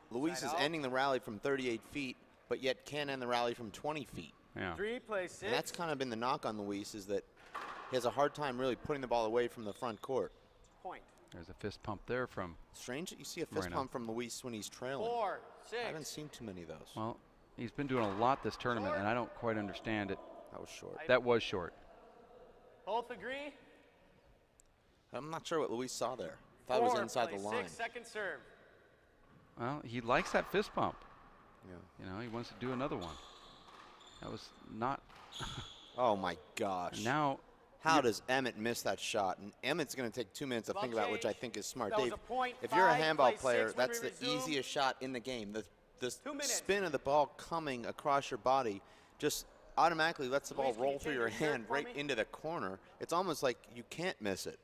Luis Side is out. ending the rally from 38 feet, but yet can't end the rally from 20 feet. Yeah. 3 plays 6. And that's kind of been the knock on Luis, is that he has a hard time really putting the ball away from the front court. Point. There's a fist pump there from, Strange that you see a fist Moreno. pump from Luis when he's trailing. 4, I haven't 6. seen too many of those. well, he's been doing a lot this tournament, and I don't quite understand it. That was short. That was short. Both agree. I'm not sure what Luis saw there. Thought it was 4 inside the plays line. 6, second serve. Well, he likes that fist pump. Yeah. You know, he wants to do another one. That was not. Oh my gosh. Now, How does Emmett miss that shot? And Emmett's going to take 2 minutes to Ball think about, which I change. think is smart. That was Dave, a point if you're a 5, handball play player, 6 when that's we the resume. easiest shot in the game. The 2 minutes. spin of the ball coming across your body just automatically lets the ball Luis, can you roll through change your your shirt hand for right me? into the corner. It's almost like you can't miss it.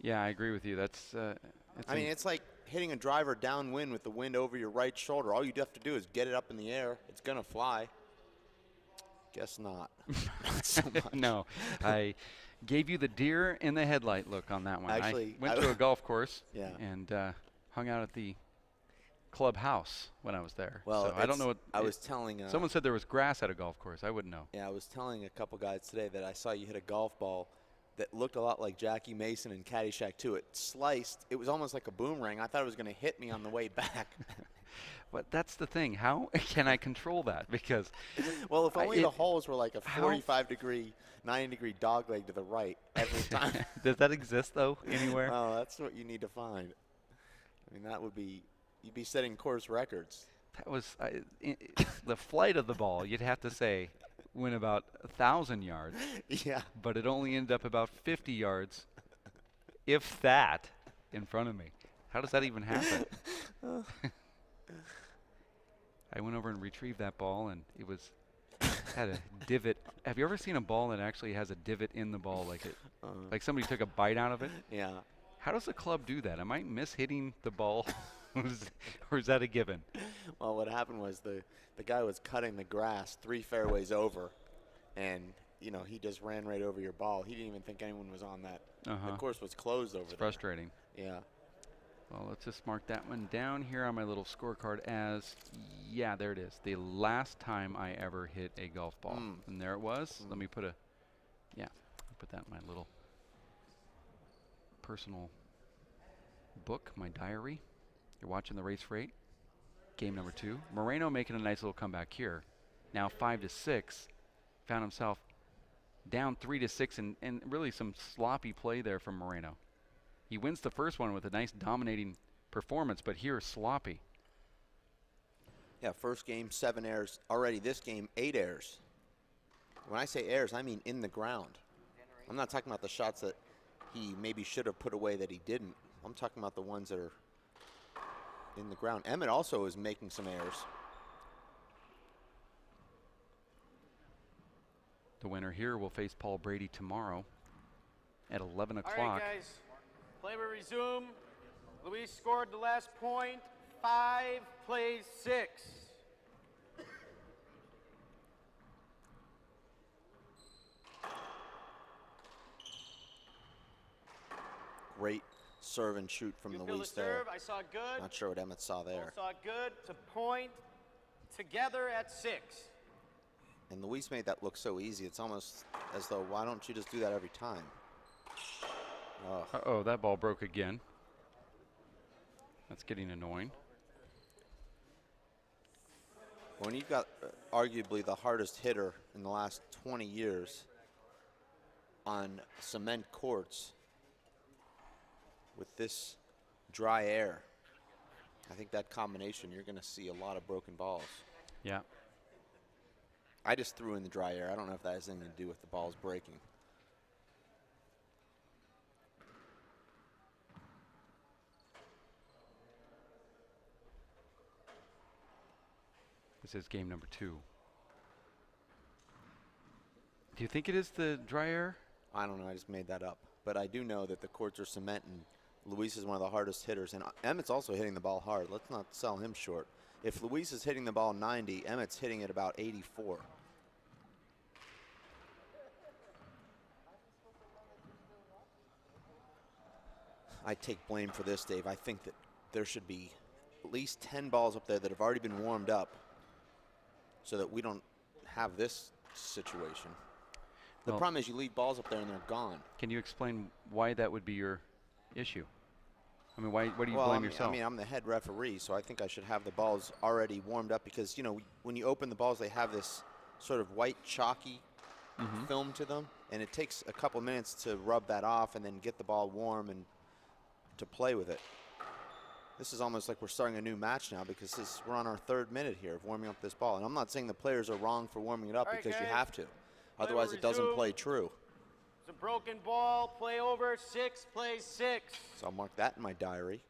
yeah, I agree with you. That's. I mean, it's like hitting a driver downwind with the wind over your right shoulder. All you have to do is get it up in the air. It's going to fly. Guess not. Not so much. no, I gave you the deer in the headlight look on that one. Actually, I went to a golf course Yeah. and hung out at the clubhouse when I was there. Well, so I don't know what. I was telling. Someone said there was grass at a golf course. I wouldn't know. Yeah, I was telling a couple guys today that I saw you hit a golf ball that looked a lot like Jackie Mason in Caddyshack 2. It sliced. It was almost like a boomerang. I thought it was going to hit me on the way back. But that's the thing. How can I control that? Because Well, if only the it- holes were like a how- 45-degree, 90-degree dog leg to the right every time. does that exist though anywhere? Oh, that's what you need to find. I mean, that would be, you'd be setting course records. That was the flight of the ball. You'd have to say went about 1,000 yards, Yeah. but it only ended up about 50 yards, if that, in front of me. How does that even happen? I went over and retrieved that ball, and it was had a divot. Have you ever seen a ball that actually has a divot in the ball, like somebody took a bite out of it? Yeah. How does the club do that? Am I mishitting the ball, or is that a given? Well, what happened was the guy was cutting the grass 3 fairways over, and you know he just ran right over your ball. He didn't even think anyone was on that. The course was closed over It's there. frustrating. Yeah. Well, let's just mark that one down here on my little scorecard as, yeah, there it is. The last time I ever hit a golf ball. And there it was. Let me put put that in my little personal book, my diary. You're watching the race rate. Game number 2. Moreno making a nice little comeback here. Now 5-6. Found himself down 3-6 and really some sloppy play there from Moreno. He wins the first one with a nice dominating performance, but here sloppy. Yeah, first game, 7 errors. Already this game, 8 errors. When I say errors, I mean in the ground. I'm not talking about the shots that he maybe should have put away that he didn't. I'm talking about the ones that are in the ground. Emmett also is making some errors. The winner here will face Paul Brady tomorrow at 11 o'clock. All right, guys. Play will resume. Luis scored the last point. 5 plays 6. Great serve and shoot from You feel the Luis there. serve. I saw good. Not sure what Emmett saw there. Both saw good to point together at 6. And Luis made that look so easy. It's almost as though, why don't you just do that every time? Oh. Uh-oh, that ball broke again. That's getting annoying. When you've got arguably the hardest hitter in the last 20 years on cement courts with this dry air, I think that combination, you're going to see a lot of broken balls. Yeah. I just threw in the dry air. I don't know if that has anything to do with the balls breaking. This is game number 2. Do you think it is the dry air? I don't know. I just made that up. But I do know that the courts are cement, and Luis is one of the hardest hitters. And Emmett's also hitting the ball hard. Let's not sell him short. If Luis is hitting the ball 90, Emmett's hitting it about 84. I take blame for this, Dave. I think that there should be at least 10 balls up there that have already been warmed up so that we don't have this situation. The Well, problem is you leave balls up there and they're gone. Can you explain why that would be your issue? I mean, why do you Well, blame yourself? I mean, I'm the head referee, so I think I should have the balls already warmed up because, you know, when you open the balls, they have this sort of white chalky film to them, and it takes a couple minutes to rub that off and then get the ball warm and to play with it. This is almost like we're starting a new match now because we're on our 3rd minute here of warming up this ball. And I'm not saying the players are wrong for warming it up All right, because you guys. have to. Otherwise, it doesn't resume. play true. It's a broken ball. Play over. 6 plays 6. So I'll mark that in my diary.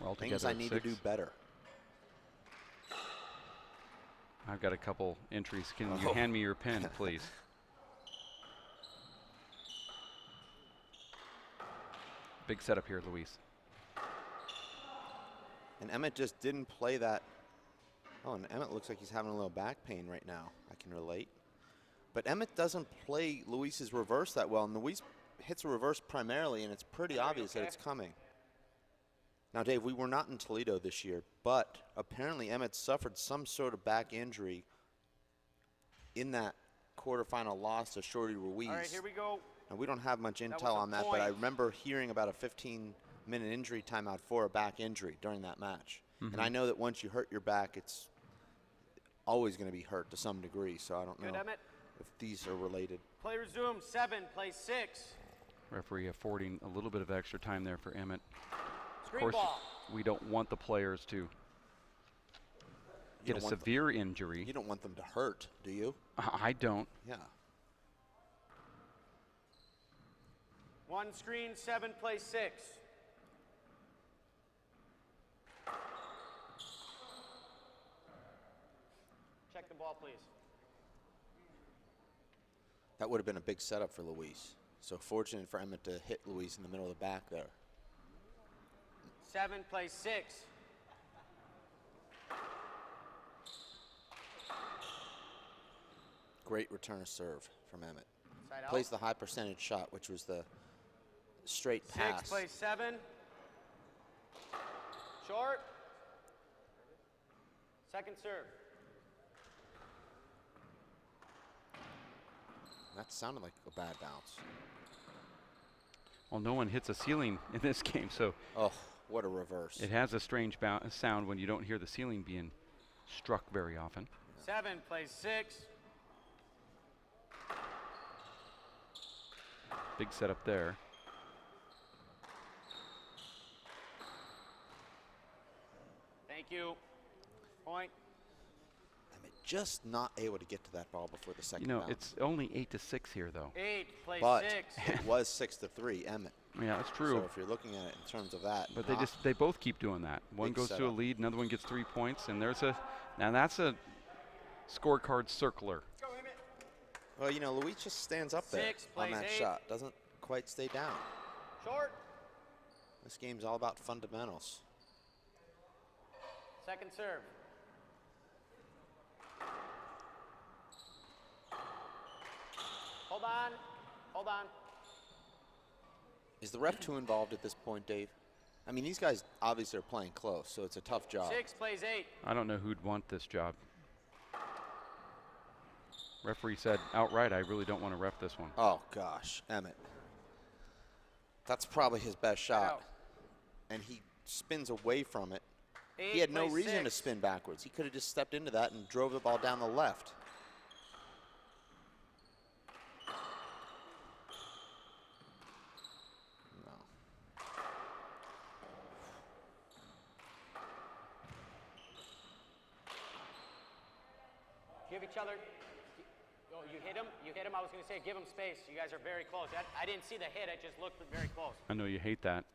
We're all Things together I at need 6. to do better. I've got a couple entries. Can you Oh. hand me your pen, please? Big setup here, Luis. And Emmett just didn't play that. Oh, and Emmett looks like he's having a little back pain right now. I can relate. But Emmett doesn't play Luis's reverse that well. And Luis hits a reverse primarily, and it's pretty obvious that it's coming. Now, Dave, we were not in Toledo this year, but apparently Emmett suffered some sort of back injury in that quarterfinal loss to Shorty Ruiz. All right, here we go. And we don't have much was intel a on that, but I point. remember hearing about a 15-minute injury timeout for a back injury during that match. And I know that once you hurt your back, it's always going to be hurt to some degree, so I don't Good, know Emmett. if these are related. Play resume. 7 plays 6. Referee affording a little bit of extra time there for Emmett. Of Screen course, ball. we don't want the players to get a don't want severe injury. You don't want them to hurt, do you? I don't. Yeah. 1 screen. 7 plays 6. Check the ball, please. That would have been a big setup for Luis. So fortunate for Emmett to hit Luis in the middle of the back there. 7 plays 6. Great return of serve from Emmett. Side out. Plays the high percentage shot, which was the straight 6 pass. plays 7. Short. Second serve. That sounded like a bad bounce. Well, no one hits a ceiling in this game, so Oh, what a reverse. it has a strange sound when you don't hear the ceiling being struck very often. 7 plays 6. Big setup there. Thank just not able to get to that ball before the second You know, bounce. it's only 8-6 here, though. 8 plays But 6. it was 6-3, Emmett. Yeah, that's true. So if you're looking at it in terms of that. But they both keep doing that. One Big goes to a setup. lead, another one gets 3 points, and that's a scorecard circler. Well, you know, Luis just stands up there 6 on plays that 8. shot. Doesn't quite stay down. Short. This game's all about fundamentals. Second serve. Hold on. Hold on. Is the ref too involved at this point, Dave? I mean, these guys obviously are playing close, so it's a tough job. 6 plays 8. I don't know who'd want this job. Referee said outright, I really don't want to ref this one. Oh, gosh, Emmett. That's probably his best shot. Out. And he spins away from it. 8 He had no plays reason to 6. spin backwards. He could have just stepped into that and drove the ball down the left. No. Give each other. Oh, you hit him. You hit him. I was going to say, give him space. You guys are very close. I didn't see the hit. It just looked very close. I know you hate that.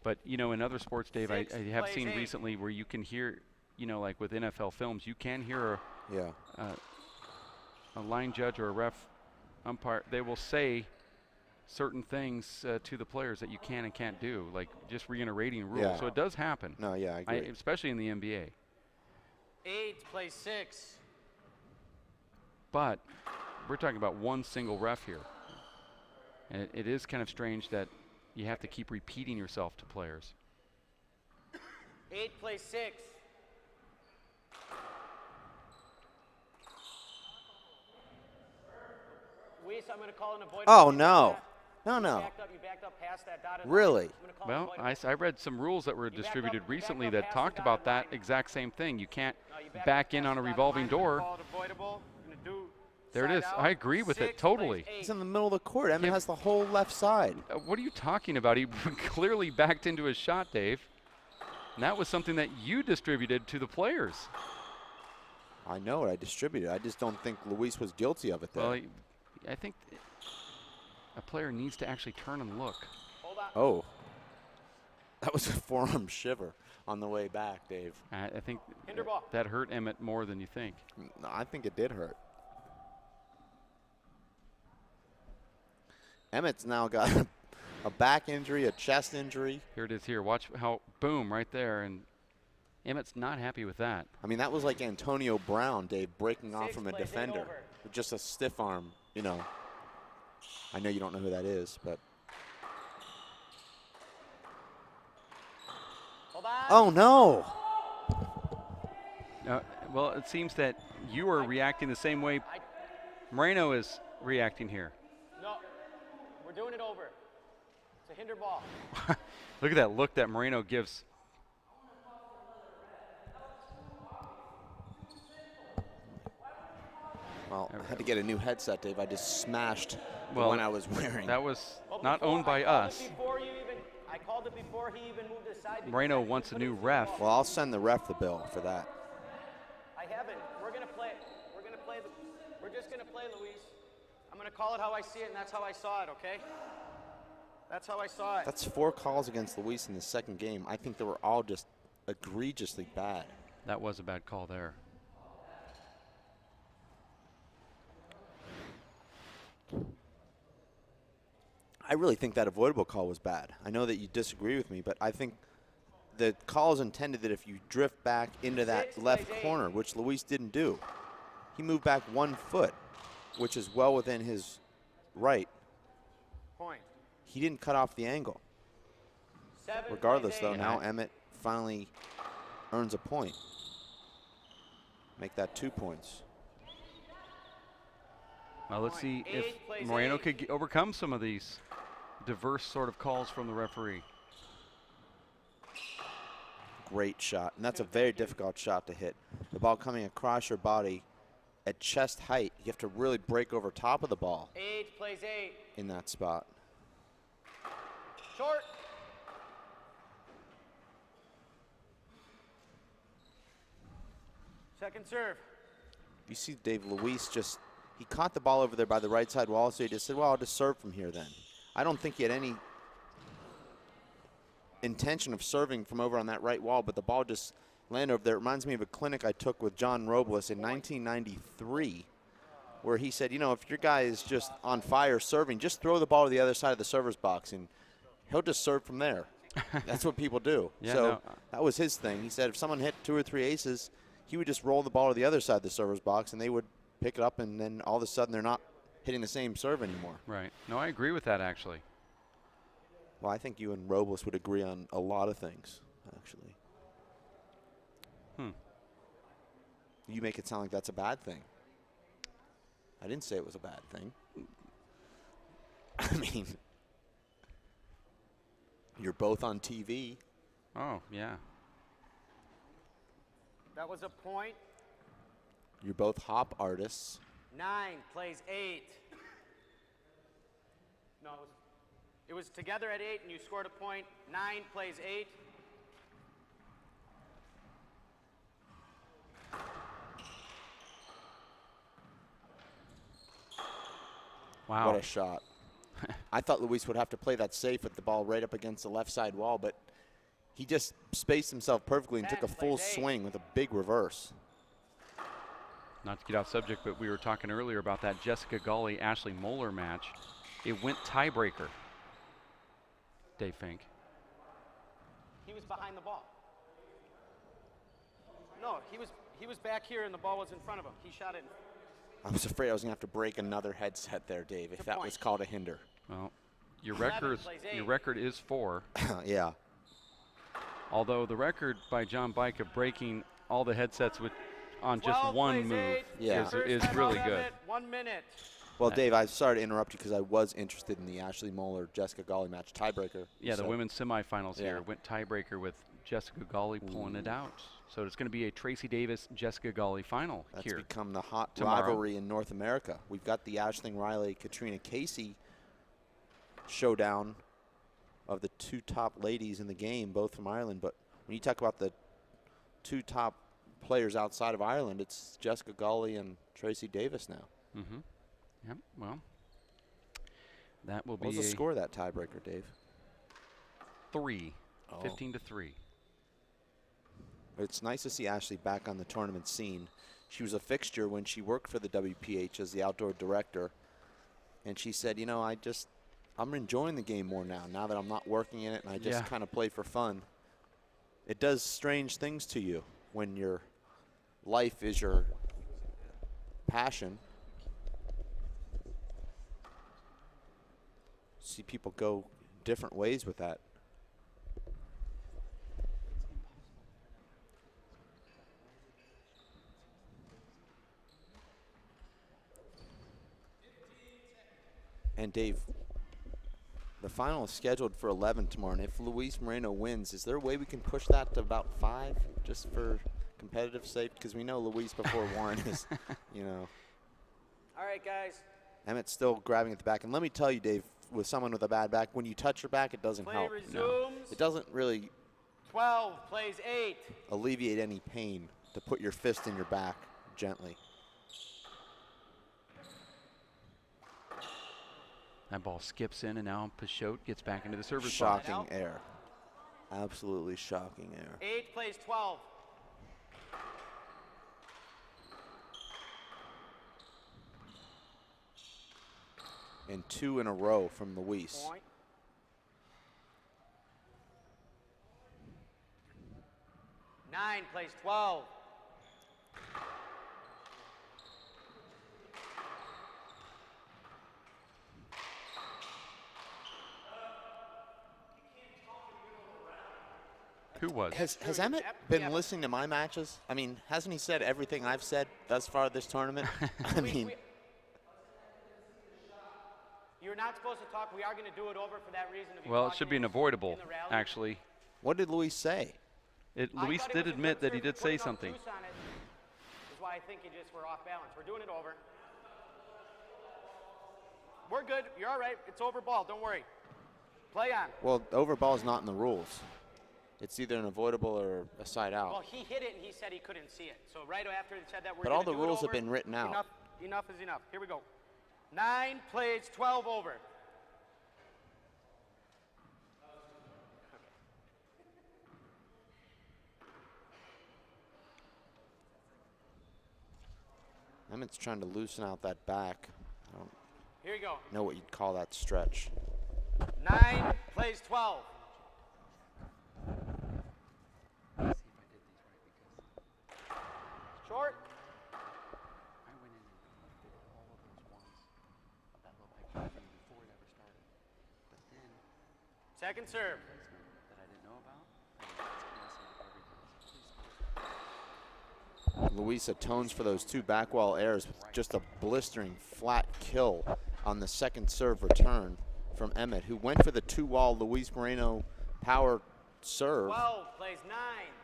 But, you know, in other sports, Dave, I 6 have plays seen 8. recently where you can hear, you know, like with NFL films, you can hear Yeah. a line judge or a ref umpire. They will say certain things to the players that you can and can't do, like just reiterating rules. Yeah. So it does happen. No, yeah, I agree. Especially in the NBA. 8 plays 6. But we're talking about one single ref here. And it is kind of strange that you have to keep repeating yourself to players. 8 plays 6. Luis, I'm going to call an avoidable. Oh, no. No, You no. backed up past that dotted line. Really? I'm gonna call an Well, avoidable. I read some rules that were You back distributed up recently that past talked the about dotted that line. exact same thing. You can't No, you back up in past on a the dotted revolving line. I'm gonna door. call it avoidable. I'm gonna do There it side is. out. I agree with it 6 totally. plays 8. He's in the middle of the court. Emmett has the whole left side. What are you talking about? He clearly backed into his shot, Dave. And that was something that you distributed to the players. I know it. I distributed. I just don't think Luis was guilty of it there. Well, I think a player needs to actually turn and look. Hold on. Oh. That was a forearm shiver on the way back, Dave. I think Hinder ball. that hurt Emmett more than you think. No, I think it did hurt. Emmett's now got a back injury, a chest injury. Here it is here. Watch how, boom, right there. And Emmett's not happy with that. I mean, that was like Antonio Brown, Dave, breaking off 6 from a plays 8 defender. over. With just a stiff arm, you know. I know you don't know who that is, but. Hold on. Oh, no. Well, it seems that you are reacting the same way Moreno is reacting here. No. We're doing it over. It's a hinder ball. Look at that look that Moreno gives. Well, I had to get a new headset, Dave. I just smashed the Well, one I was wearing. That was Well, not before- owned by I called us. it before you even, I called it before he even moved aside. because Moreno I wants a put it new in the ref. ball. Well, I'll send the ref the bill for that. I haven't. We're gonna play. We're gonna play the. We're just gonna play, Luis. I'm gonna call it how I see it, and that's how I saw it. Okay. That's how I saw it. That's 4 calls against Luis in the second game. I think they were all just egregiously bad. That was a bad call there. I really think that avoidable call was bad. I know that you disagree with me, but I think the call is intended that if you drift back into that 6 left plays 8. corner, which Luis didn't do, he moved back 1 foot, which is well within his right. Point. He didn't cut off the angle. 7 Regardless, plays though, 8. now Emmett finally earns a point. Make that 2 points. Well, let's see if 8 plays Moreno 8. could overcome some of these diverse sort of calls from the referee. Great shot, and that's a very difficult shot to hit. The ball coming across your body at chest height. You have to really break over top of the ball 8 plays 8. in that spot. Short. Second serve. you see Dave Luis he caught the ball over there by the right side wall, so he just said, well, I'll just serve from here then. I don't think he had any intention of serving from over on that right wall, but the ball just landed over there. It reminds me of a clinic I took with John Robles in 1993, where he said, you know, if your guy is just on fire serving, just throw the ball to the other side of the server's box, and he'll just serve from there. That's what people do. Yeah, so no. that was his thing. He said if someone hit 2 or 3 aces, he would just roll the ball to the other side of the server's box, and they would pick it up, and then all of a sudden they're not hitting the same serve anymore. Right. No, I agree with that, actually. Well, I think you and Robles would agree on a lot of things, actually. You make it sound like that's a bad thing. I didn't say it was a bad thing. I mean, you're both on TV. Oh, yeah. That was a point. You're both hop artists. 9 plays 8. No, it was together at 8, and you scored a point. 9 plays 8. Wow. What a shot. I thought Luis would have to play that safe with the ball right up against the left side wall, but he just spaced himself perfectly and took a full swing with a big reverse. Not to get off subject, but we were talking earlier about that Jessica Gawley-Ashley Moeller match. It went tiebreaker, Dave Fink. He was behind the ball. No, he was back here, and the ball was in front of him. He shot it. I was afraid I was going to have to break another headset there, Dave, if that was called a hinder. Well, your record is 4. Yeah. Although the record by John Bike of breaking all the headsets on just one move is really good. 1 minute. Well, Dave, I'm sorry to interrupt you because I was interested in the Ashley Moeller-Jessica Gawley match tiebreaker. Yeah, the women's semifinals here went tiebreaker with Jessica Gawley pulling it out. So it's going to be a Tracy Davis-Jessica Gawley final here. That's become the hot tomorrow. rivalry in North America. We've got the Aisling Riley-Katrina Casey showdown of the 2 top ladies in the game, both from Ireland. But when you talk about the 2 top players outside of Ireland, it's Jessica Gawley and Tracy Davis now. Mm-hmm. Yep, well, that will be What was the score of that tiebreaker, Dave? 3, 15-3. It's nice to see Ashley back on the tournament scene. She was a fixture when she worked for the WPH as the outdoor director. And she said, you know, I'm enjoying the game more now that I'm not working in it and I just kind of play for fun. It does strange things to you when your life is your passion. See people go different ways with that. And Dave, the final is scheduled for 11 tomorrow, and if Luis Moreno wins, is there a way we can push that to about 5 just for competitive sake? Because we know Luis before 1 is, you know. All right, guys. Emmett's still grabbing at the back. And let me tell you, Dave, with someone with a bad back, when you touch your back, it doesn't Play help. resumes. No. It doesn't really 12 plays 8. alleviate any pain to put your fist in your back gently. That ball skips in, and now Peixoto gets back into the server's box. Shocking air. Absolutely shocking air. 8 plays 12. And 2 in a row from Luis. Point. Nine plays 12. Who was? Has Emmett been listening to my matches? I mean, hasn't he said everything I've said thus far this tournament? I mean, You're not supposed to talk. We are going to do it over for that reason. Well, it should be an avoidable, actually. What did Luis say? Luis did admit that he did say something. Is why I think you just were off balance. We're doing it over. We're good. You're all right. It's over ball. Don't worry. Play on. Well, over ball is not in the rules. it's either an avoidable or a side out. Well, he hit it and he said he couldn't see it. So right after he said that, we're But gonna all the do it rules have over. been written out. Enough is enough. Here we go. 9 plays, 12 over. Emmett's trying to loosen out that back. I don't Here you go. know what you'd call that stretch. 9 plays 12. Short. I went in and did all of those ones of that low pike thing before it ever started. But then Second serve. that I didn't know about, it's messing everything. Luis atones for those 2 back wall errors with just a blistering flat kill on the second serve return from Emmett, who went for the 2-wall Luis Moreno power serve 12 plays 9.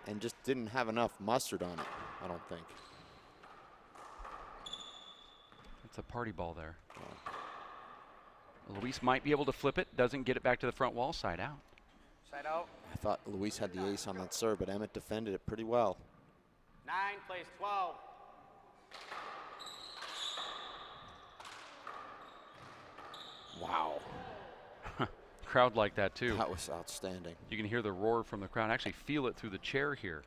and just didn't have enough mustard on it, I don't think. It's a party ball there. Luis might be able to flip it, doesn't get it back to the front wall, side out. Side out. I thought Luis had the ace on that serve, but Emmett defended it pretty well. 9 plays 12. Wow. Crowd like that too. That was outstanding. You can hear the roar from the crowd. Actually feel it through the chair here.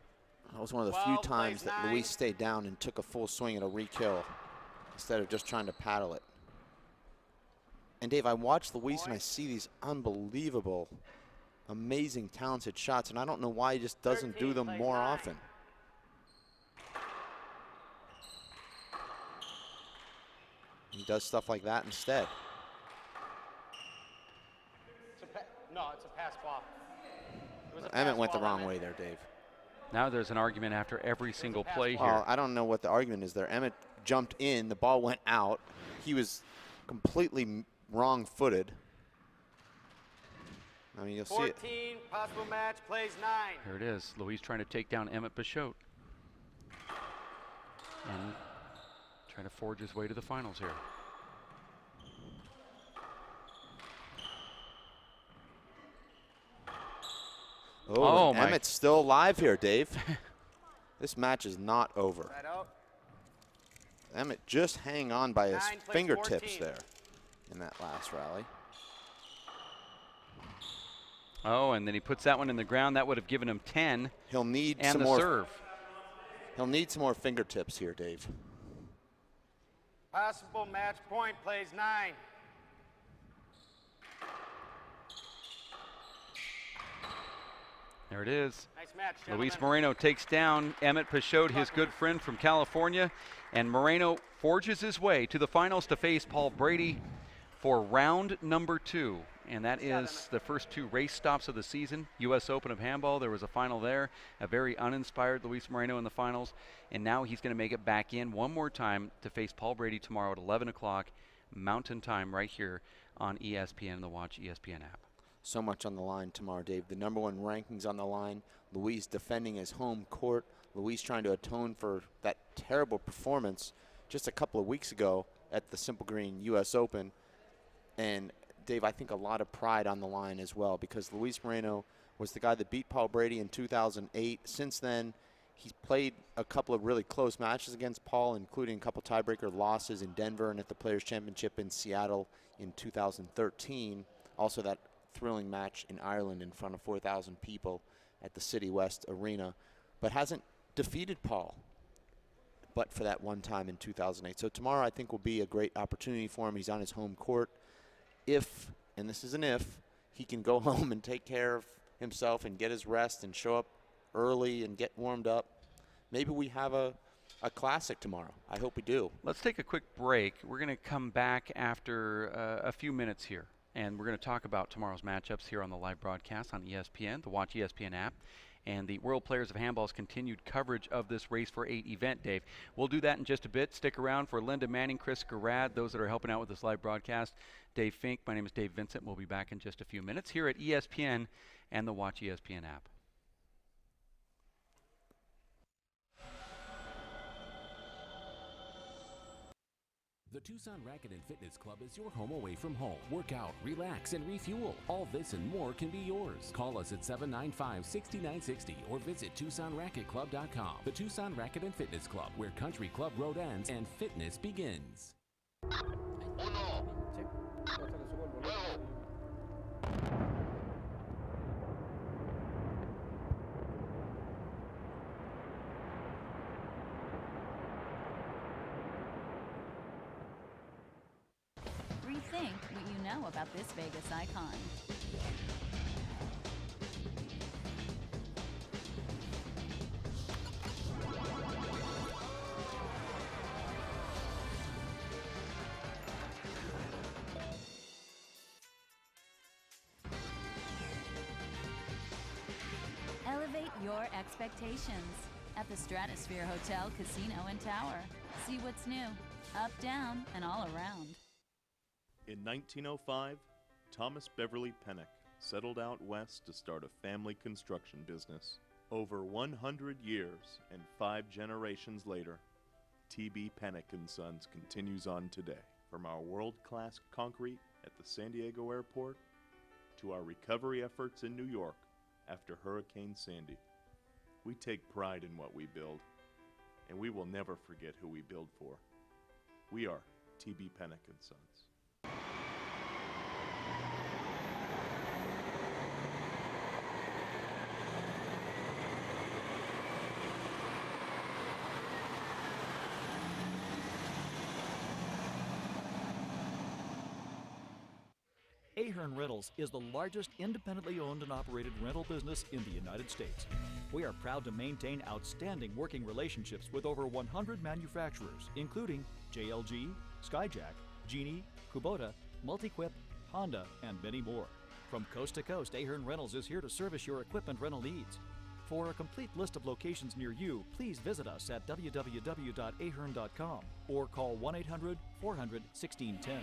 That was one of the few 12 times plays that 9. Luis stayed down and took a full swing at a re-kill instead of just trying to paddle it. And Dave, I watch Luis and I see these unbelievable, amazing, talented shots, and I don't know why he just doesn't 13 do them plays more 9. often. He does stuff like that instead. No, it's a pass ball. It was a Emmett pass went the ball, wrong Emmett. way there, Dave. Now there's an argument after every single play here. Well, I don't know what the argument is there. Emmett jumped in, the ball went out. He was completely wrong-footed. I mean, you'll see it. 14, possible match, plays 9. Here it is. Luis trying to take down Emmett Peixoto. And trying to forge his way to the finals here. Oh, my. Emmett's still alive here, Dave. This match is not over. Side out. Emmett just hang on by his 9 plays fingertips 14. there in that last rally. Oh, and then he puts that one in the ground. That would have given him 10. He'll need And some the more. serve. He'll need some more fingertips here, Dave. Possible match point, plays 9. There it is. Nice match, Luis gentlemen. Moreno takes down Emmett Peixoto, his good friend from California. And Moreno forges his way to the finals to face Paul Brady for round number 2. And that is the first 2 race stops of the season. U.S. Open of Handball, there was a final there. A very uninspired Luis Moreno in the finals. And now he's going to make it back in one more time to face Paul Brady tomorrow at 11 o'clock Mountain Time right here on ESPN, the Watch ESPN app. So much on the line tomorrow, Dave. The #1 rankings on the line. Luis defending his home court. Luis trying to atone for that terrible performance just a couple of weeks ago at the Simple Green U.S. Open. And Dave, I think a lot of pride on the line as well, because Luis Moreno was the guy that beat Paul Brady in 2008. Since then, he's played a couple of really close matches against Paul, including a couple tiebreaker losses in Denver and at the Players' Championship in Seattle in 2013. Also that thrilling match in Ireland in front of 4,000 people at the City West Arena, but hasn't defeated Paul but for that one time in 2008. So tomorrow I think will be a great opportunity for him. He's on his home court. If, and this is an if, he can go home and take care of himself and get his rest and show up early and get warmed up, maybe we have a classic tomorrow. I hope we do. Let's take a quick break. We're going to come back after a few minutes here, and we're going to talk about tomorrow's matchups here on the live broadcast on ESPN, the Watch ESPN app, and the World Players of Handball's continued coverage of this Race for 8 event, Dave. We'll do that in just a bit. Stick around for Linda Manning, Chris Garrad, those that are helping out with this live broadcast. Dave Fink, my name is Dave Vincent. We'll be back in just a few minutes here at ESPN and the Watch ESPN app. The Tucson Racket and Fitness Club is your home away from home. Work out, relax, and refuel. All this and more can be yours. Call us at 795-6960 or visit TucsonRacketClub.com. The Tucson Racket and Fitness Club, where Country Club Road ends and fitness begins. Rethink what you know about this Vegas icon. Elevate your expectations at the Stratosphere Hotel, Casino, and Tower. See what's new, up, down, and all around. In 1905, Thomas Beverly Pennock settled out west to start a family construction business. Over 100 years and 5 generations later, T.B. Pennock & Sons continues on today. From our world-class concrete at the San Diego airport to our recovery efforts in New York after Hurricane Sandy. We take pride in what we build, and we will never forget who we build for. We are T.B. Pennock & Sons. Ahern Rentals is the largest independently owned and operated rental business in the United States. We are proud to maintain outstanding working relationships with over 100 manufacturers, including JLG, Skyjack, Genie, Kubota, Multiquip, Honda, and many more. From coast to coast, Ahern Rentals is here to service your equipment rental needs. For a complete list of locations near you, please visit us at www.ahern.com or call 1-800-400-1610.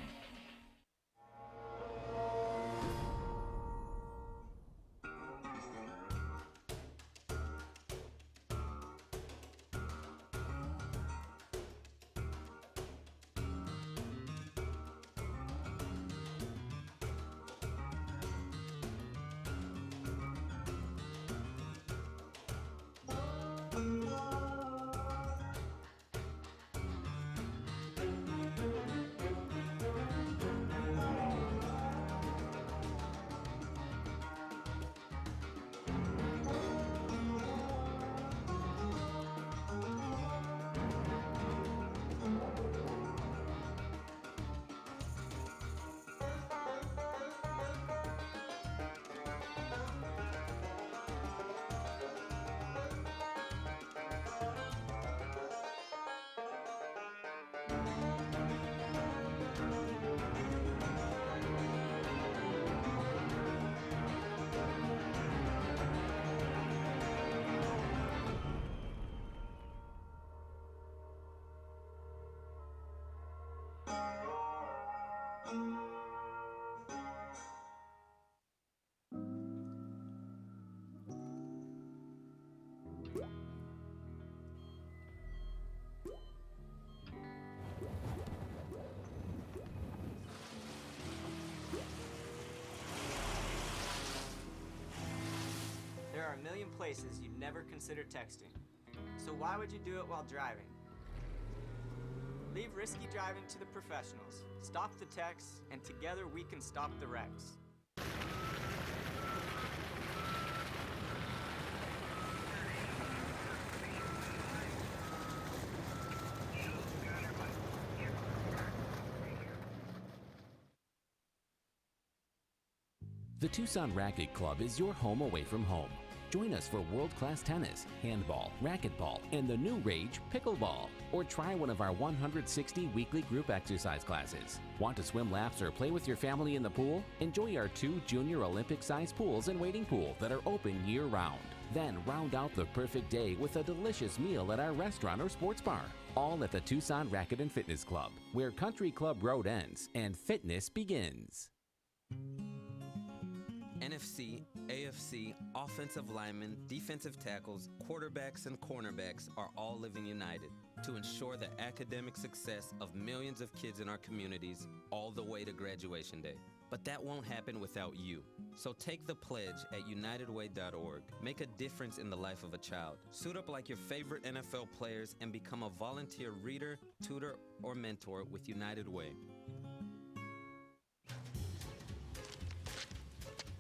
There are a million places you'd never consider texting. So why would you do it while driving? Leave risky driving to the professionals. Stop the texts, and together we can stop the wrecks. The Tucson Racket Club is your home away from home. Join us for world-class tennis, handball, racquetball, and the new rage, pickleball. Or try one of our 160 weekly group exercise classes. Want to swim laps or play with your family in the pool? Enjoy our 2 junior Olympic-sized pools and wading pool that are open year-round. Then round out the perfect day with a delicious meal at our restaurant or sports bar. All at the Tucson Racket and Fitness Club, where Country Club Road ends and fitness begins. NFC, AFC, offensive linemen, defensive tackles, quarterbacks, and cornerbacks are all living united. to ensure the academic success of millions of kids in our communities all the way to graduation day. But that won't happen without you. So take the pledge at unitedway.org. Make a difference in the life of a child. Suit up like your favorite NFL players and become a volunteer reader, tutor, or mentor with United Way.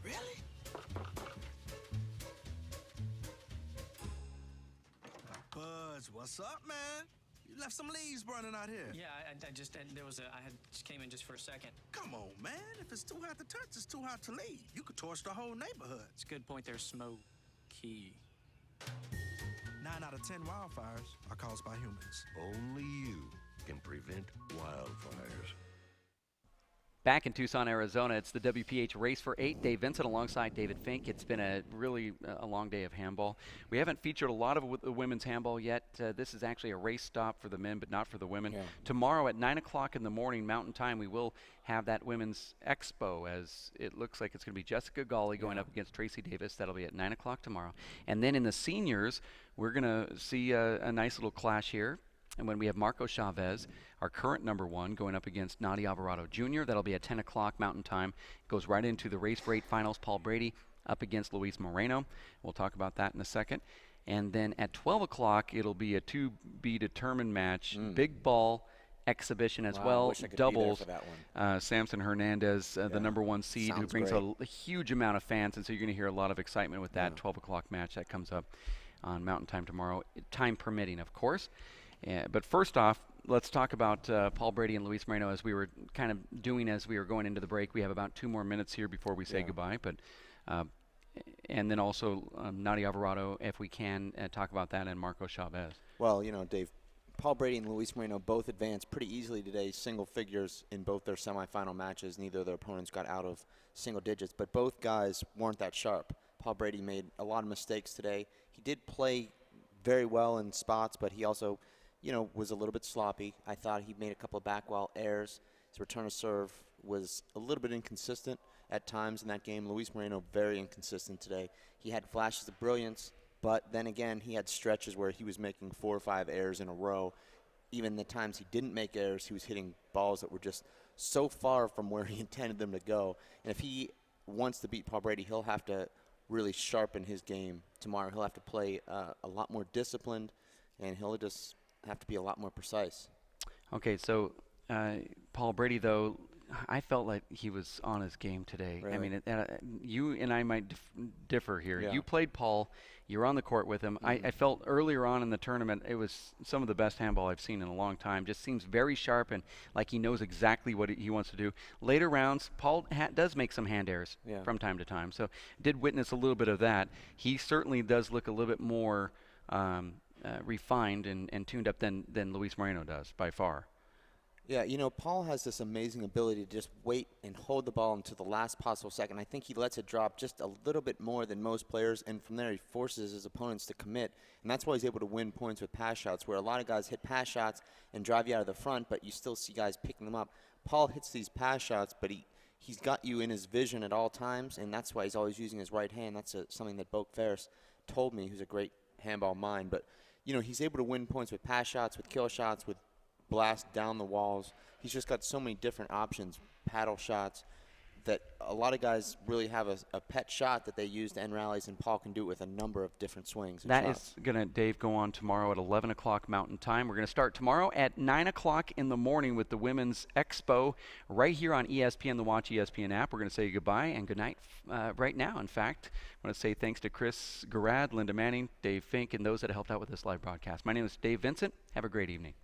Really? Buzz, what's up, man? You left some leaves burning out here. Yeah, I just came in just for a second. Come on, man. If it's too hot to touch, it's too hot to leave. You could torch the whole neighborhood. It's a good point. There's smoky. 9 out of 10 wildfires are caused by humans. Only you can prevent wildfires. Back in Tucson, Arizona, it's the WPH Race for 8. Dave Vincent alongside David Fink. It's been a really long day of handball. We haven't featured a lot of the women's handball yet. This is actually a race stop for the men, but not for the women. Yeah. Tomorrow at 9 o'clock in the morning Mountain Time, we will have that women's expo, as it looks like it's going to be Jessica Gawley going up against Tracy Davis. That'll be at 9 o'clock tomorrow. And then in the seniors, we're going to see a nice little clash here. And when we have Marco Chavez, our current number 1, going up against Nadi Alvarado Jr., that'll be at 10 o'clock Mountain Time. Goes right into the Race for 8 finals. Paul Brady up against Luis Moreno. We'll talk about that in a second. And then at 12 o'clock, it'll be a to-be-determined match. Big ball exhibition as well. Doubles. Samson Hernandez, the number 1 seed, who brings a huge amount of fans. And so you're going to hear a lot of excitement with that 12 o'clock match that comes up on Mountain Time tomorrow, time permitting, of course. But first off, let's talk about Paul Brady and Luis Moreno, as we were kind of doing as we were going into the break. We have about 2 more minutes here before we say goodbye. But and then also Nadi Alvarado, if we can, talk about that, and Marco Chavez. Well, you know, Dave, Paul Brady and Luis Moreno both advanced pretty easily today, single figures in both their semifinal matches. Neither of their opponents got out of single digits, but both guys weren't that sharp. Paul Brady made a lot of mistakes today. He did play very well in spots, but he also, you know, was a little bit sloppy. I thought he made a couple of back wall errors. His return to serve was a little bit inconsistent at times in that game. Luis Moreno, very inconsistent today. He had flashes of brilliance, but then again, he had stretches where he was making 4 or 5 errors in a row. Even the times he didn't make errors, he was hitting balls that were just so far from where he intended them to go. And if he wants to beat Paul Brady, he'll have to really sharpen his game tomorrow. He'll have to play a lot more disciplined, and he'll just have to be a lot more precise. Okay, so Paul Brady, though, I felt like he was on his game today. Really? I mean, you and I might differ here. Yeah. You played Paul. You were on the court with him. I felt earlier on in the tournament it was some of the best handball I've seen in a long time. Just seems very sharp and like he knows exactly what he wants to do. Later rounds, Paul does make some hand errors from time to time. So did witness a little bit of that. He certainly does look a little bit more refined and tuned up than Luis Moreno does, by far. Yeah, you know, Paul has this amazing ability to just wait and hold the ball until the last possible second. I think he lets it drop just a little bit more than most players, and from there he forces his opponents to commit, and that's why he's able to win points with pass shots, where a lot of guys hit pass shots and drive you out of the front, but you still see guys picking them up. Paul hits these pass shots, but he's got you in his vision at all times, and that's why he's always using his right hand. That's something that Bo Ferris told me, who's a great handball mind. But, you know, he's able to win points with pass shots, with kill shots, with blast down the walls. He's just got so many different options, paddle shots, that a lot of guys really have a pet shot that they use to end rallies, and Paul can do it with a number of different swings and shots. Is going to, Dave, go on tomorrow at 11 o'clock Mountain Time. We're going to start tomorrow at 9 o'clock in the morning with the Women's Expo right here on ESPN, the Watch ESPN app. We're going to say goodbye and good night right now. In fact, I want to say thanks to Chris Garrad, Linda Manning, Dave Fink, and those that helped out with this live broadcast. My name is Dave Vincent. Have a great evening.